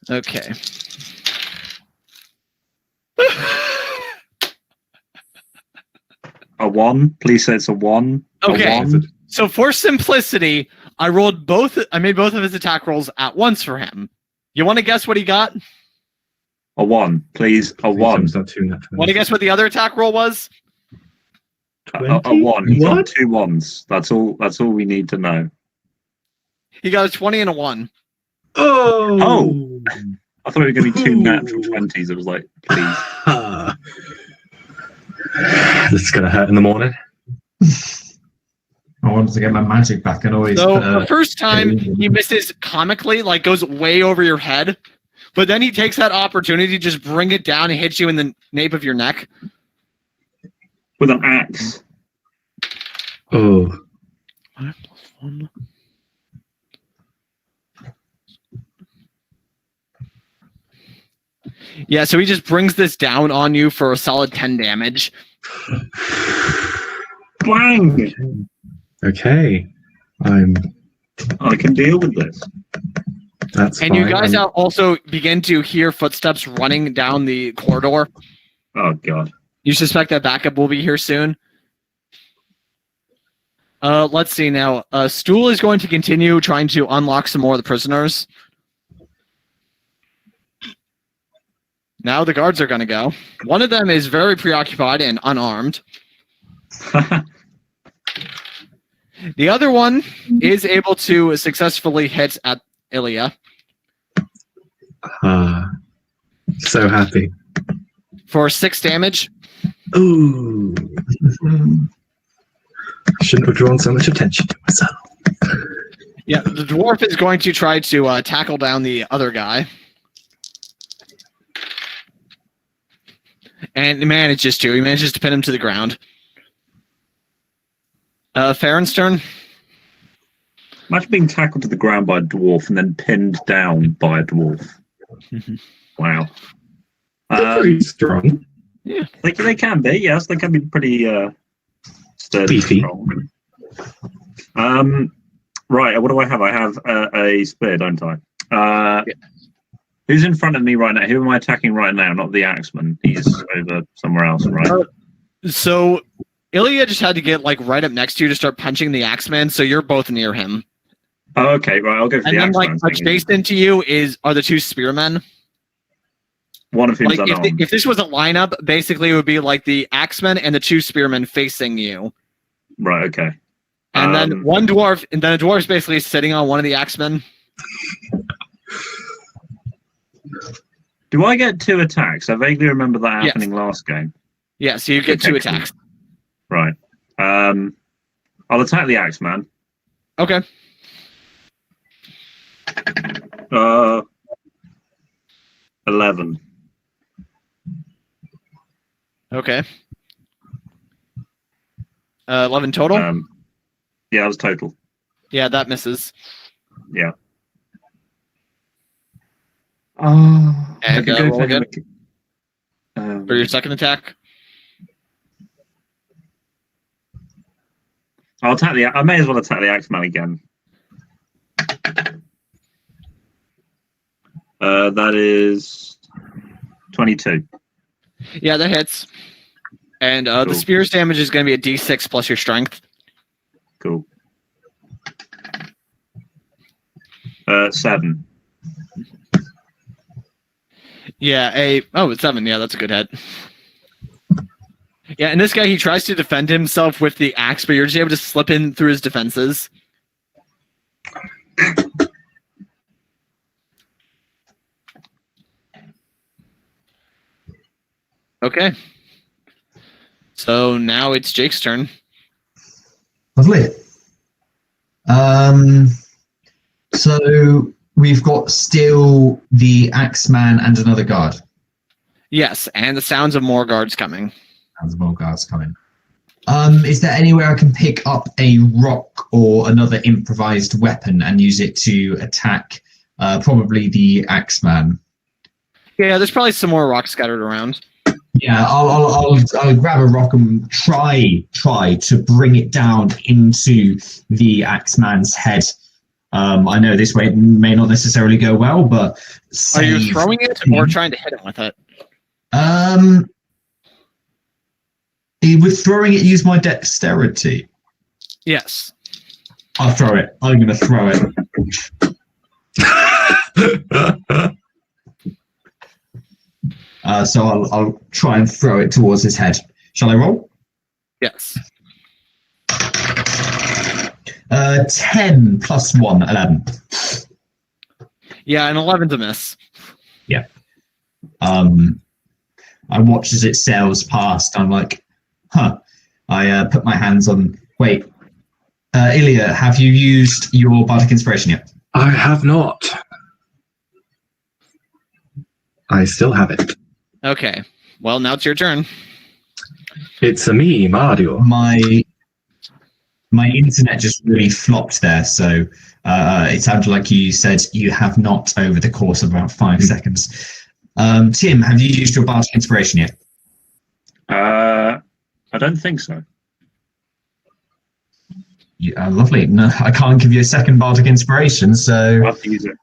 Okay. A 1? Please say it's a 1. Okay. A 1. So for simplicity, I made both of his attack rolls at once for him. You want to guess what he got? A 1, please. A 1. Not too natural. Want to guess what the other attack roll was? A 1. He got What? 2 1s. That's all we need to know. He got a 20 and a 1. Oh! I thought it was going to be 2 natural 20s. It was like, please. This is going to hurt in the morning. I wanted to get my magic back and always. So the first time he misses comically, like goes way over your head, but then he takes that opportunity to just bring it down and hits you in the nape of your neck. With an axe. Oh. 5 + 1. Yeah, so he just brings this down on you for a solid 10 damage. Bang! Okay. I can deal with this. That's And fine. you guys also begin to hear footsteps running down the corridor. Oh, God. You suspect that backup will be here soon. Let's see now. Stool is going to continue trying to unlock some more of the prisoners. Now the guards are going to go. One of them is very preoccupied and unarmed. The other one is able to successfully hit at Ilya. So happy. For 6 damage. Ooh. Shouldn't have drawn so much attention to myself. Yeah, the dwarf is going to try to tackle down the other guy. And he manages to. He manages to pin him to the ground. Farren's turn. Imagine being tackled to the ground by a dwarf and then pinned down by a dwarf. Wow. They're pretty strong. Yeah. They can be, yes. They can be pretty sturdy. Beefy. Right, what do I have? I have a spear, don't I? Who's in front of me right now? Who am I attacking right now? Not the axeman. He's over somewhere else, right? So Ilya just had to get like right up next to you to start punching the axeman, so you're both near him. Oh, okay, right. I'll go for And the then axeman. like adjacent to you are the two spearmen. One of whom's Like unarmed. if this was a lineup, basically it would be like the axeman and the two spearmen facing you. Right, okay. And then one dwarf, and then a dwarf's basically sitting on one of the axemen. Do I get 2 attacks? I vaguely remember that happening last game. Yeah, so you get 2 attacks. Right. I'll attack the axeman. Okay. 11. Okay. 11 total? Yeah, that was total. Yeah, that misses. Yeah. Oh. And I could go roll for again him. for your second attack. I'll attack I may as well attack the axeman again. That is 22. Yeah, that hits. And the Cool. spear's damage is going to be a d6 plus your strength. Cool. 7. Yeah, it's 7. Yeah, that's a good hit. Yeah, and this guy, he tries to defend himself with the axe, but you're just able to slip in through his defenses. Okay. So now it's Jake's turn. Lovely. So we've got still the Axeman and another guard. Yes, and the sounds of more guards coming. Sounds of more guards coming. Is there anywhere I can pick up a rock or another improvised weapon and use it to attack probably the Axeman? Yeah, there's probably some more rocks scattered around. Yeah, I'll grab a rock and try to bring it down into the Axeman's head. I know this way may not necessarily go well, but Are you throwing it or trying to hit him with it? With throwing it, use my dexterity. Yes. I'll throw it. I'm going to throw it. So I'll try and throw it towards his head. Shall I roll? Yes. 10 plus 1, 11. Yeah, and 11's a miss. Yeah. I watch as it sails past. I'm like, huh. I put my hands on. Wait. Ilya, have you used your Bardic Inspiration yet? I have not. I still have it. Okay. Well, now it's your turn. It's a me, Mario. My internet just really flopped there, so it sounded like you said you have not over the course of about 5 seconds. Tim, have you used your Bardic Inspiration yet? I don't think so. Yeah, lovely. No, I can't give you a second Bardic Inspiration, so I'll have to use it.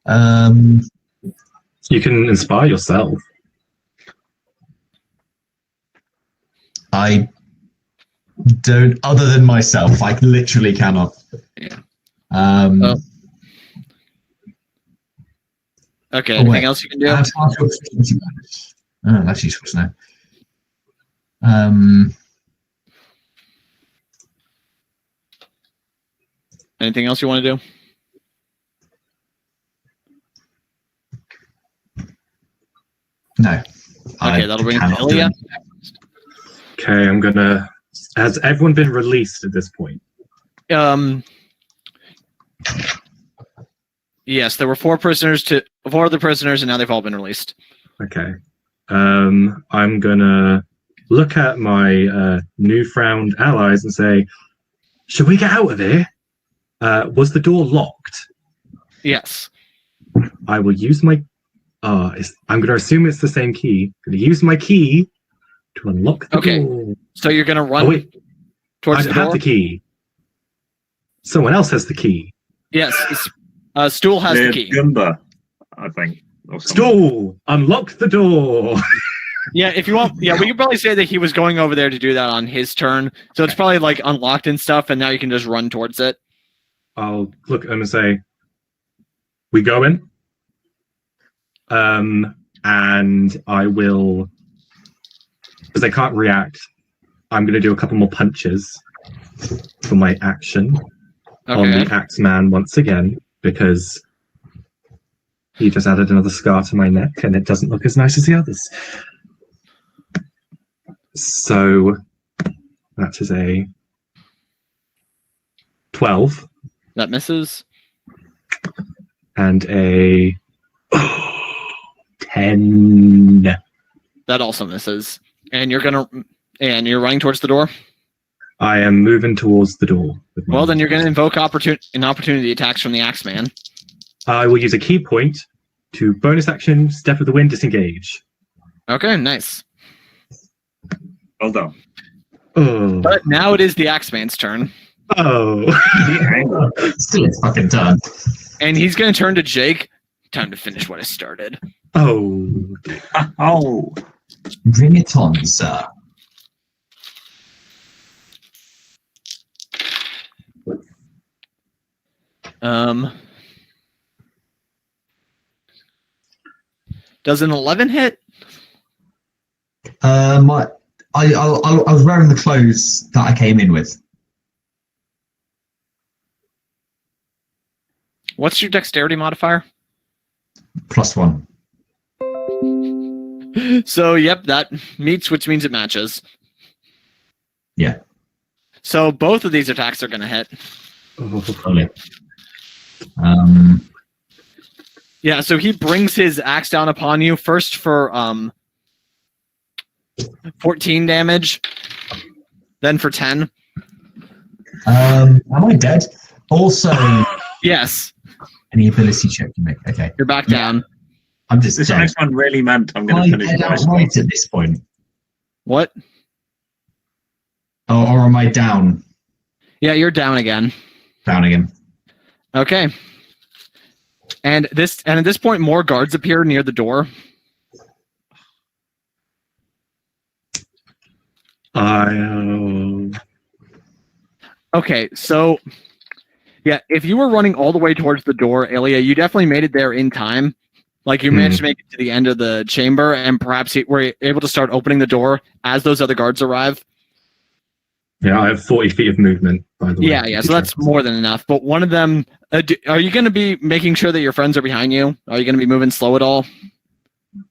You can inspire yourself. I don't, other than myself, I literally cannot. Yeah. Okay, Oh, anything wait. else you can do? That's useful to know. Anything else you want to do? No. Okay, that'll bring it to Ilya. Okay, I'm gonna. Has everyone been released at this point? Yes, there were four other prisoners, and now they've all been released. Okay. I'm gonna look at my newfound allies and say, should we get out of here? Was the door locked? Yes. I will use my... I'm going to assume it's the same key. I'm going to use my key to unlock the door. So you're going to run towards the door? I have the key. Someone else has the key. Yes. Stool has the key. Gumba, I think. Stool, unlock the door. Yeah, if you want, we could probably say that he was going over there to do that on his turn. So it's probably like unlocked and stuff, and now you can just run towards it. I'll look at him and say, we go in. And I will, because I can't react, I'm going to do a couple more punches for my action on the Axeman once again, because he just added another scar to my neck, and it doesn't look as nice as the others. So that is a 12. That misses. And a 10. That also misses. And you're running towards the door? I am moving towards the door. Well, then you're going to invoke an opportunity attacks from the Axeman. I will use a key point to bonus action, Step of the Wind, disengage. Okay, nice. Well done. Oh. But now it is the Axeman's turn. Oh. Still it's fucking done. And he's going to turn to Jake. Time to finish what I started. Oh. Oh. Bring it on, sir. Does an 11 hit? I was wearing the clothes that I came in with. What's your dexterity modifier? +1. So, yep, that meets, which means it matches. Yeah. So both of these attacks are going to hit. Probably. Yeah, so he brings his axe down upon you, first for 14 damage, then for 10. Am I dead? Also, yes. Any ability check you make? Okay. You're back down. I'm just This dead. next one really meant I'm going to finish Am I dead outright at this point? What? Oh, or am I down? Yeah, you're down again. Down again. Okay. And at this point, more guards appear near the door. Okay, so yeah, if you were running all the way towards the door, Ilya, you definitely made it there in time. Like you managed to make it to the end of the chamber, and perhaps you were able to start opening the door as those other guards arrive. Yeah, I have 40 feet of movement, by the way. Yeah, so that's more than enough. But one of them, are you going to be making sure that your friends are behind you? Are you going to be moving slow at all?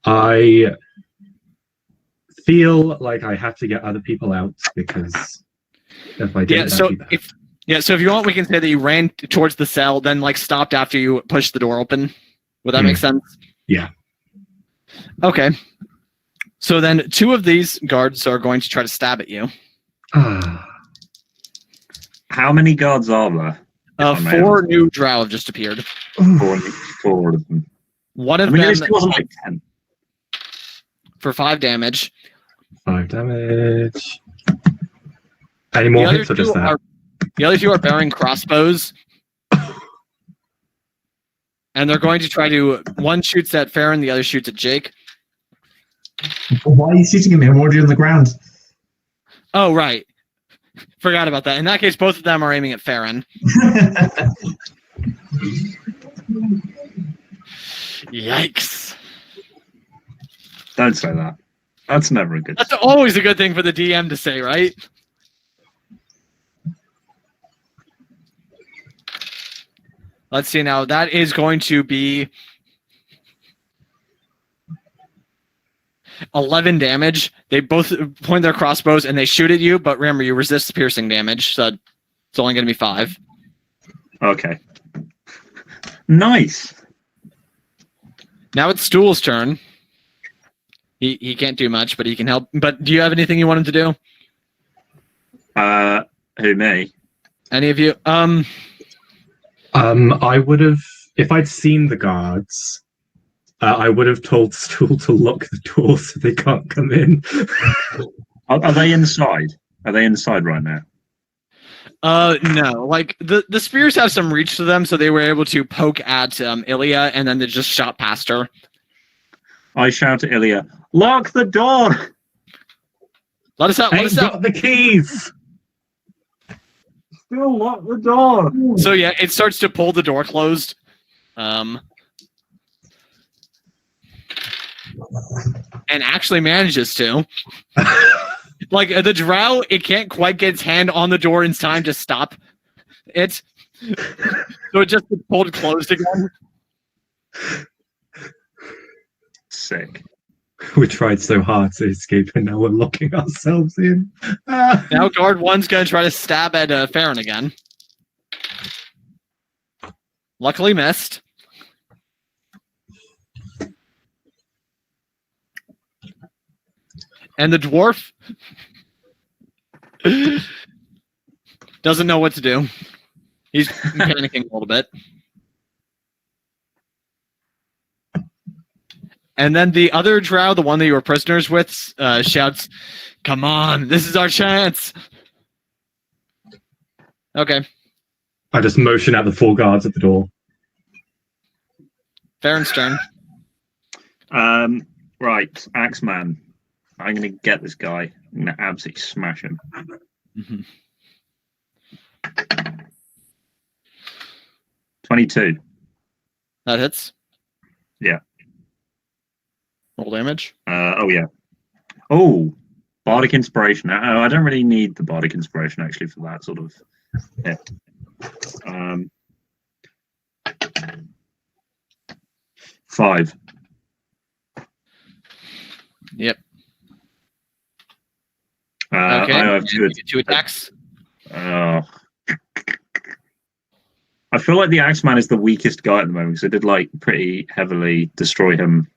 I feel like I have to get other people out, because if I don't, so if you want, we can say that you ran towards the cell, then like stopped after you pushed the door open. Would that make sense? Yeah. Okay. So then 2 of these guards are going to try to stab at you. How many guards are there? 4 new drow have just appeared. 4 of them. One of them them it wasn't like 10. For 5 damage. 5 damage. Any more hits or just that? The other 2 are bearing crossbows. And they're going to try to... One shoots at Farren, the other shoots at Jake. Why are you shooting at me? I'm already on the ground. Oh, right. Forgot about that. In that case, both of them are aiming at Farren. Yikes. Don't say that. That's never a good That's always a good thing for the DM to say, right? Let's see now. That is going to be 11 damage. They both point their crossbows and they shoot at you, but remember, you resist the piercing damage, so it's only going to be 5. Okay. Nice. Now it's Stool's turn. He can't do much, but he can help. But do you have anything you want him to do? Who, me? Any of you? I would have, if I'd seen the guards, I would have told Stool to lock the door so they can't come in. Are they inside? Are they inside right now? No. Like the spears have some reach to them, so they were able to poke at Ilya, and then they just shot past her. I shout at Ilya, lock the door! Let us out! Let Hey, us out! got the keys! Still lock the door! So yeah, it starts to pull the door closed. And actually manages to. Like the drow, it can't quite get its hand on the door in time to stop it. So it just gets pulled closed again. Sick. We tried so hard to escape and now we're locking ourselves in. Now guard one's gonna try to stab at Farren again. Luckily missed. And the dwarf doesn't know what to do. He's panicking a little bit. And then the other drow, the one that you were prisoners with, shouts, "Come on, this is our chance." Okay. I just motion at the 4 guards at the door. Farron's turn. Right, Axeman. I'm going to get this guy. I'm going to absolutely smash him. Mm-hmm. 22. That hits. Yeah. Roll damage. Oh, yeah. Oh, Bardic Inspiration. Oh, I don't really need the Bardic Inspiration, actually, for that sort of hit. 5. Yep. I have You get 2 attacks. I feel like the Axeman is the weakest guy at the moment, because I did like pretty heavily destroy him.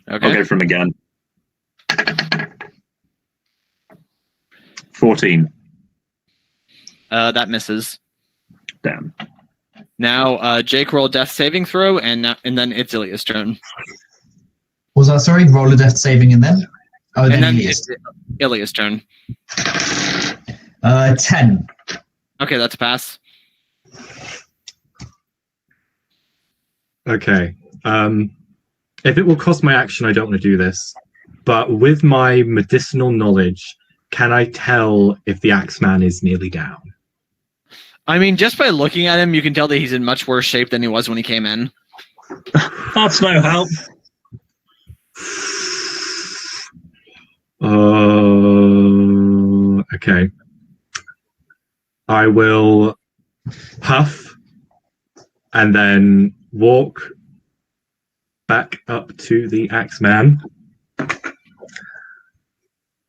Okay. I'll go for him again. 14. That misses. Damn. Now Jake roll a death saving throw, and then it's Ilya's turn. Was that, sorry? Roll a death saving and then? Oh, And then Elias. it's Ilya's turn. 10. Okay, that's a pass. Okay. If it will cost my action, I don't want to do this. But with my medicinal knowledge, can I tell if the Axeman is nearly down? I mean, just by looking at him, you can tell that he's in much worse shape than he was when he came in. That's no help. Okay. I will huff and then walk back up to the Axeman.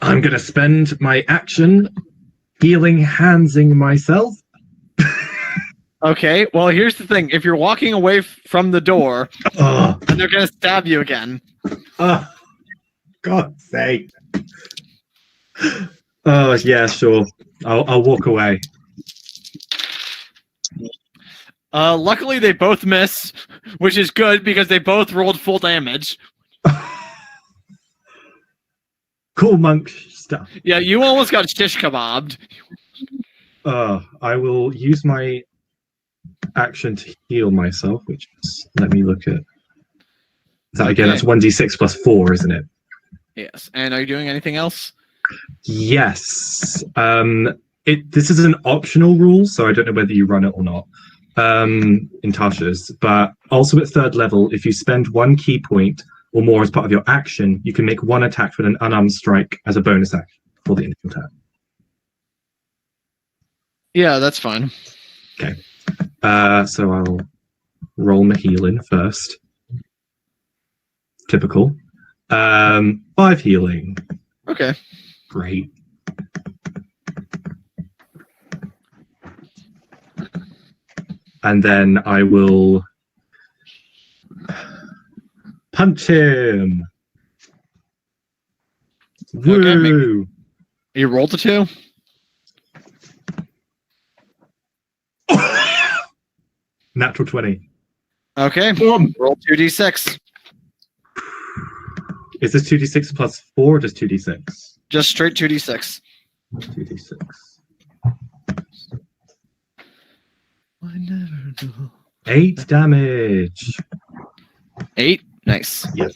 I'm going to spend my action healing handsing myself. Okay, well, here's the thing. If you're walking away from the door, Oh, then they're going to stab you again. oh, God's sake. Oh, yeah, sure. I'll walk away. Luckily, they both miss, which is good because they both rolled full damage. Cool monk stuff. Yeah, you almost got shish kebabbed. I will use my action to heal myself, which is, let me look at that again. Okay. That's 1d6 plus 4, isn't it? Yes, and are you doing anything else? Yes. This is an optional rule, so I don't know whether you run it or not in Tasha's, but also at 3rd level, if you spend 1 key point or more as part of your action, you can make 1 attack with an unarmed strike as a bonus action for the initial attack. Yeah, that's fine. Okay. So I'll roll my healing first. Typical. 5 healing. Okay. Great. and then I will punch him. Woo! You rolled a 2. Natural 20. Okay. Roll 2d6. Is this 2d6 plus 4 or just 2d6? Just straight 2d6. 2d6. I never know. 8 damage. 8? Nice. Yes.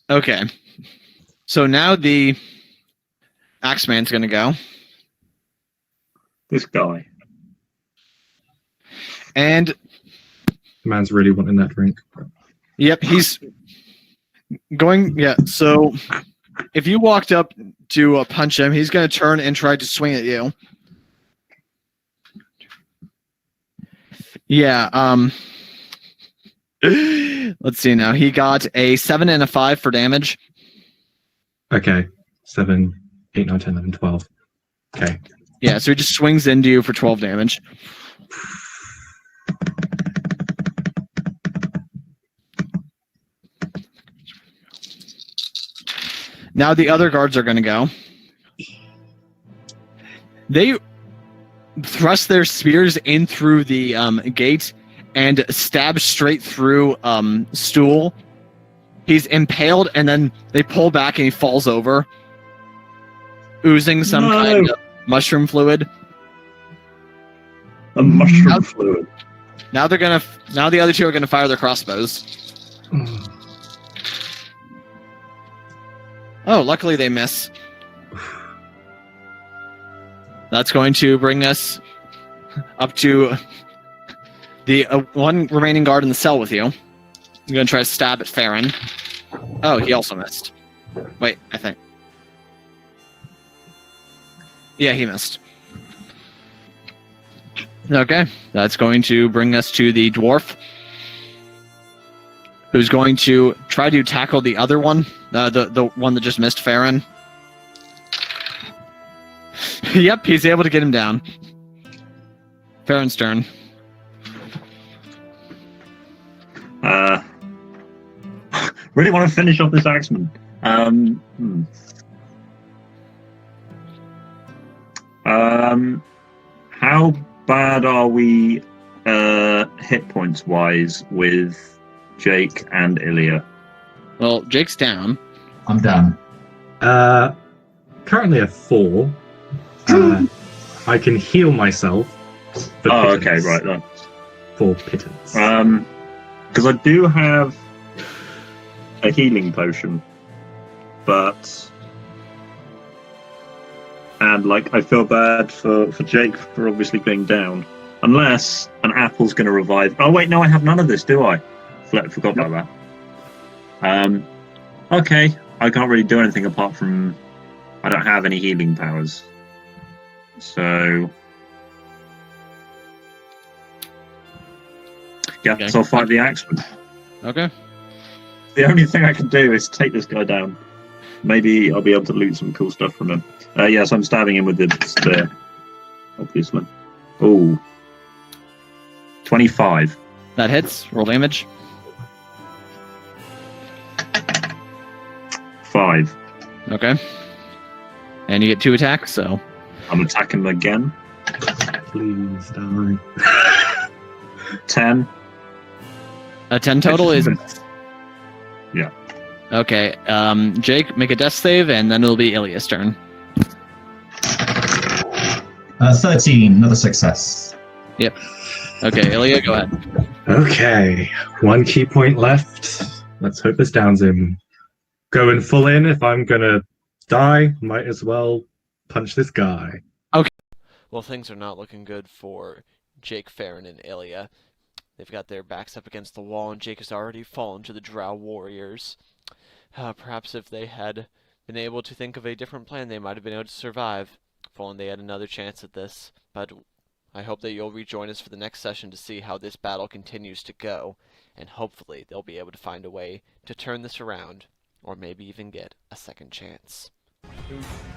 Okay. So now the Axeman's going to go. This guy. And The man's really wanting that drink. yep, he's going. Yeah, so if you walked up to punch him, he's going to turn and try to swing at you. Yeah, let's see now. He got a 7 and a 5 for damage. Okay. 7, 8, 9, 10, 11, 12. Okay. Yeah, so he just swings into you for 12 damage. Now the other guards are going to go. They thrust their spears in through the gate and stab straight through Stool. He's impaled, and then they pull back, and he falls over, oozing some kind of mushroom fluid. A mushroom fluid. Now they're gonna. Now the other two are gonna fire their crossbows. Oh, luckily they miss. That's going to bring us up to the one remaining guard in the cell with you. I'm going to try to stab at Farren. Oh, he also missed. Wait, I think. Yeah, he missed. Okay, that's going to bring us to the dwarf, who's going to try to tackle the other one, the one that just missed Farren. Yep, he's able to get him down. Farren's turn. Really want to finish off this axeman. How bad are we hit points wise with Jake and Ilya? Well, Jake's down. I'm done. Currently at 4. I can heal myself. For Oh, pittance. okay, right then. For pittance. Because I do have a healing potion, and like I feel bad for Jake for obviously being down, unless an apple's going to revive. Oh wait, no, I have none of this, do I? Forgot about that. Okay, I can't really do anything apart from I don't have any healing powers, so yeah, Okay. so I'll fight the axeman. Okay. The only thing I can do is take this guy down. Maybe I'll be able to loot some cool stuff from him. Yes, I'm stabbing him with the spear, obviously. Ooh. 25. That hits. Roll damage. 5. Okay. And you get 2 attacks, so. I'm attacking him again. Please die. 10. A 10 total is. Yeah. Okay. Jake, make a death save, and then it'll be Ilya's turn. 13, another success. Yep. Okay, Ilya, go ahead. Okay. 1 key point left. Let's hope this downs him. Going full in. If I'm gonna die, might as well punch this guy. Well, things are not looking good for Jake, Farren, and Ilya. They've got their backs up against the wall, and Jake has already fallen to the Drow warriors. Perhaps if they had been able to think of a different plan, they might have been able to survive. If only they had another chance at this. But I hope that you'll rejoin us for the next session to see how this battle continues to go, and hopefully they'll be able to find a way to turn this around, or maybe even get a second chance. Peace.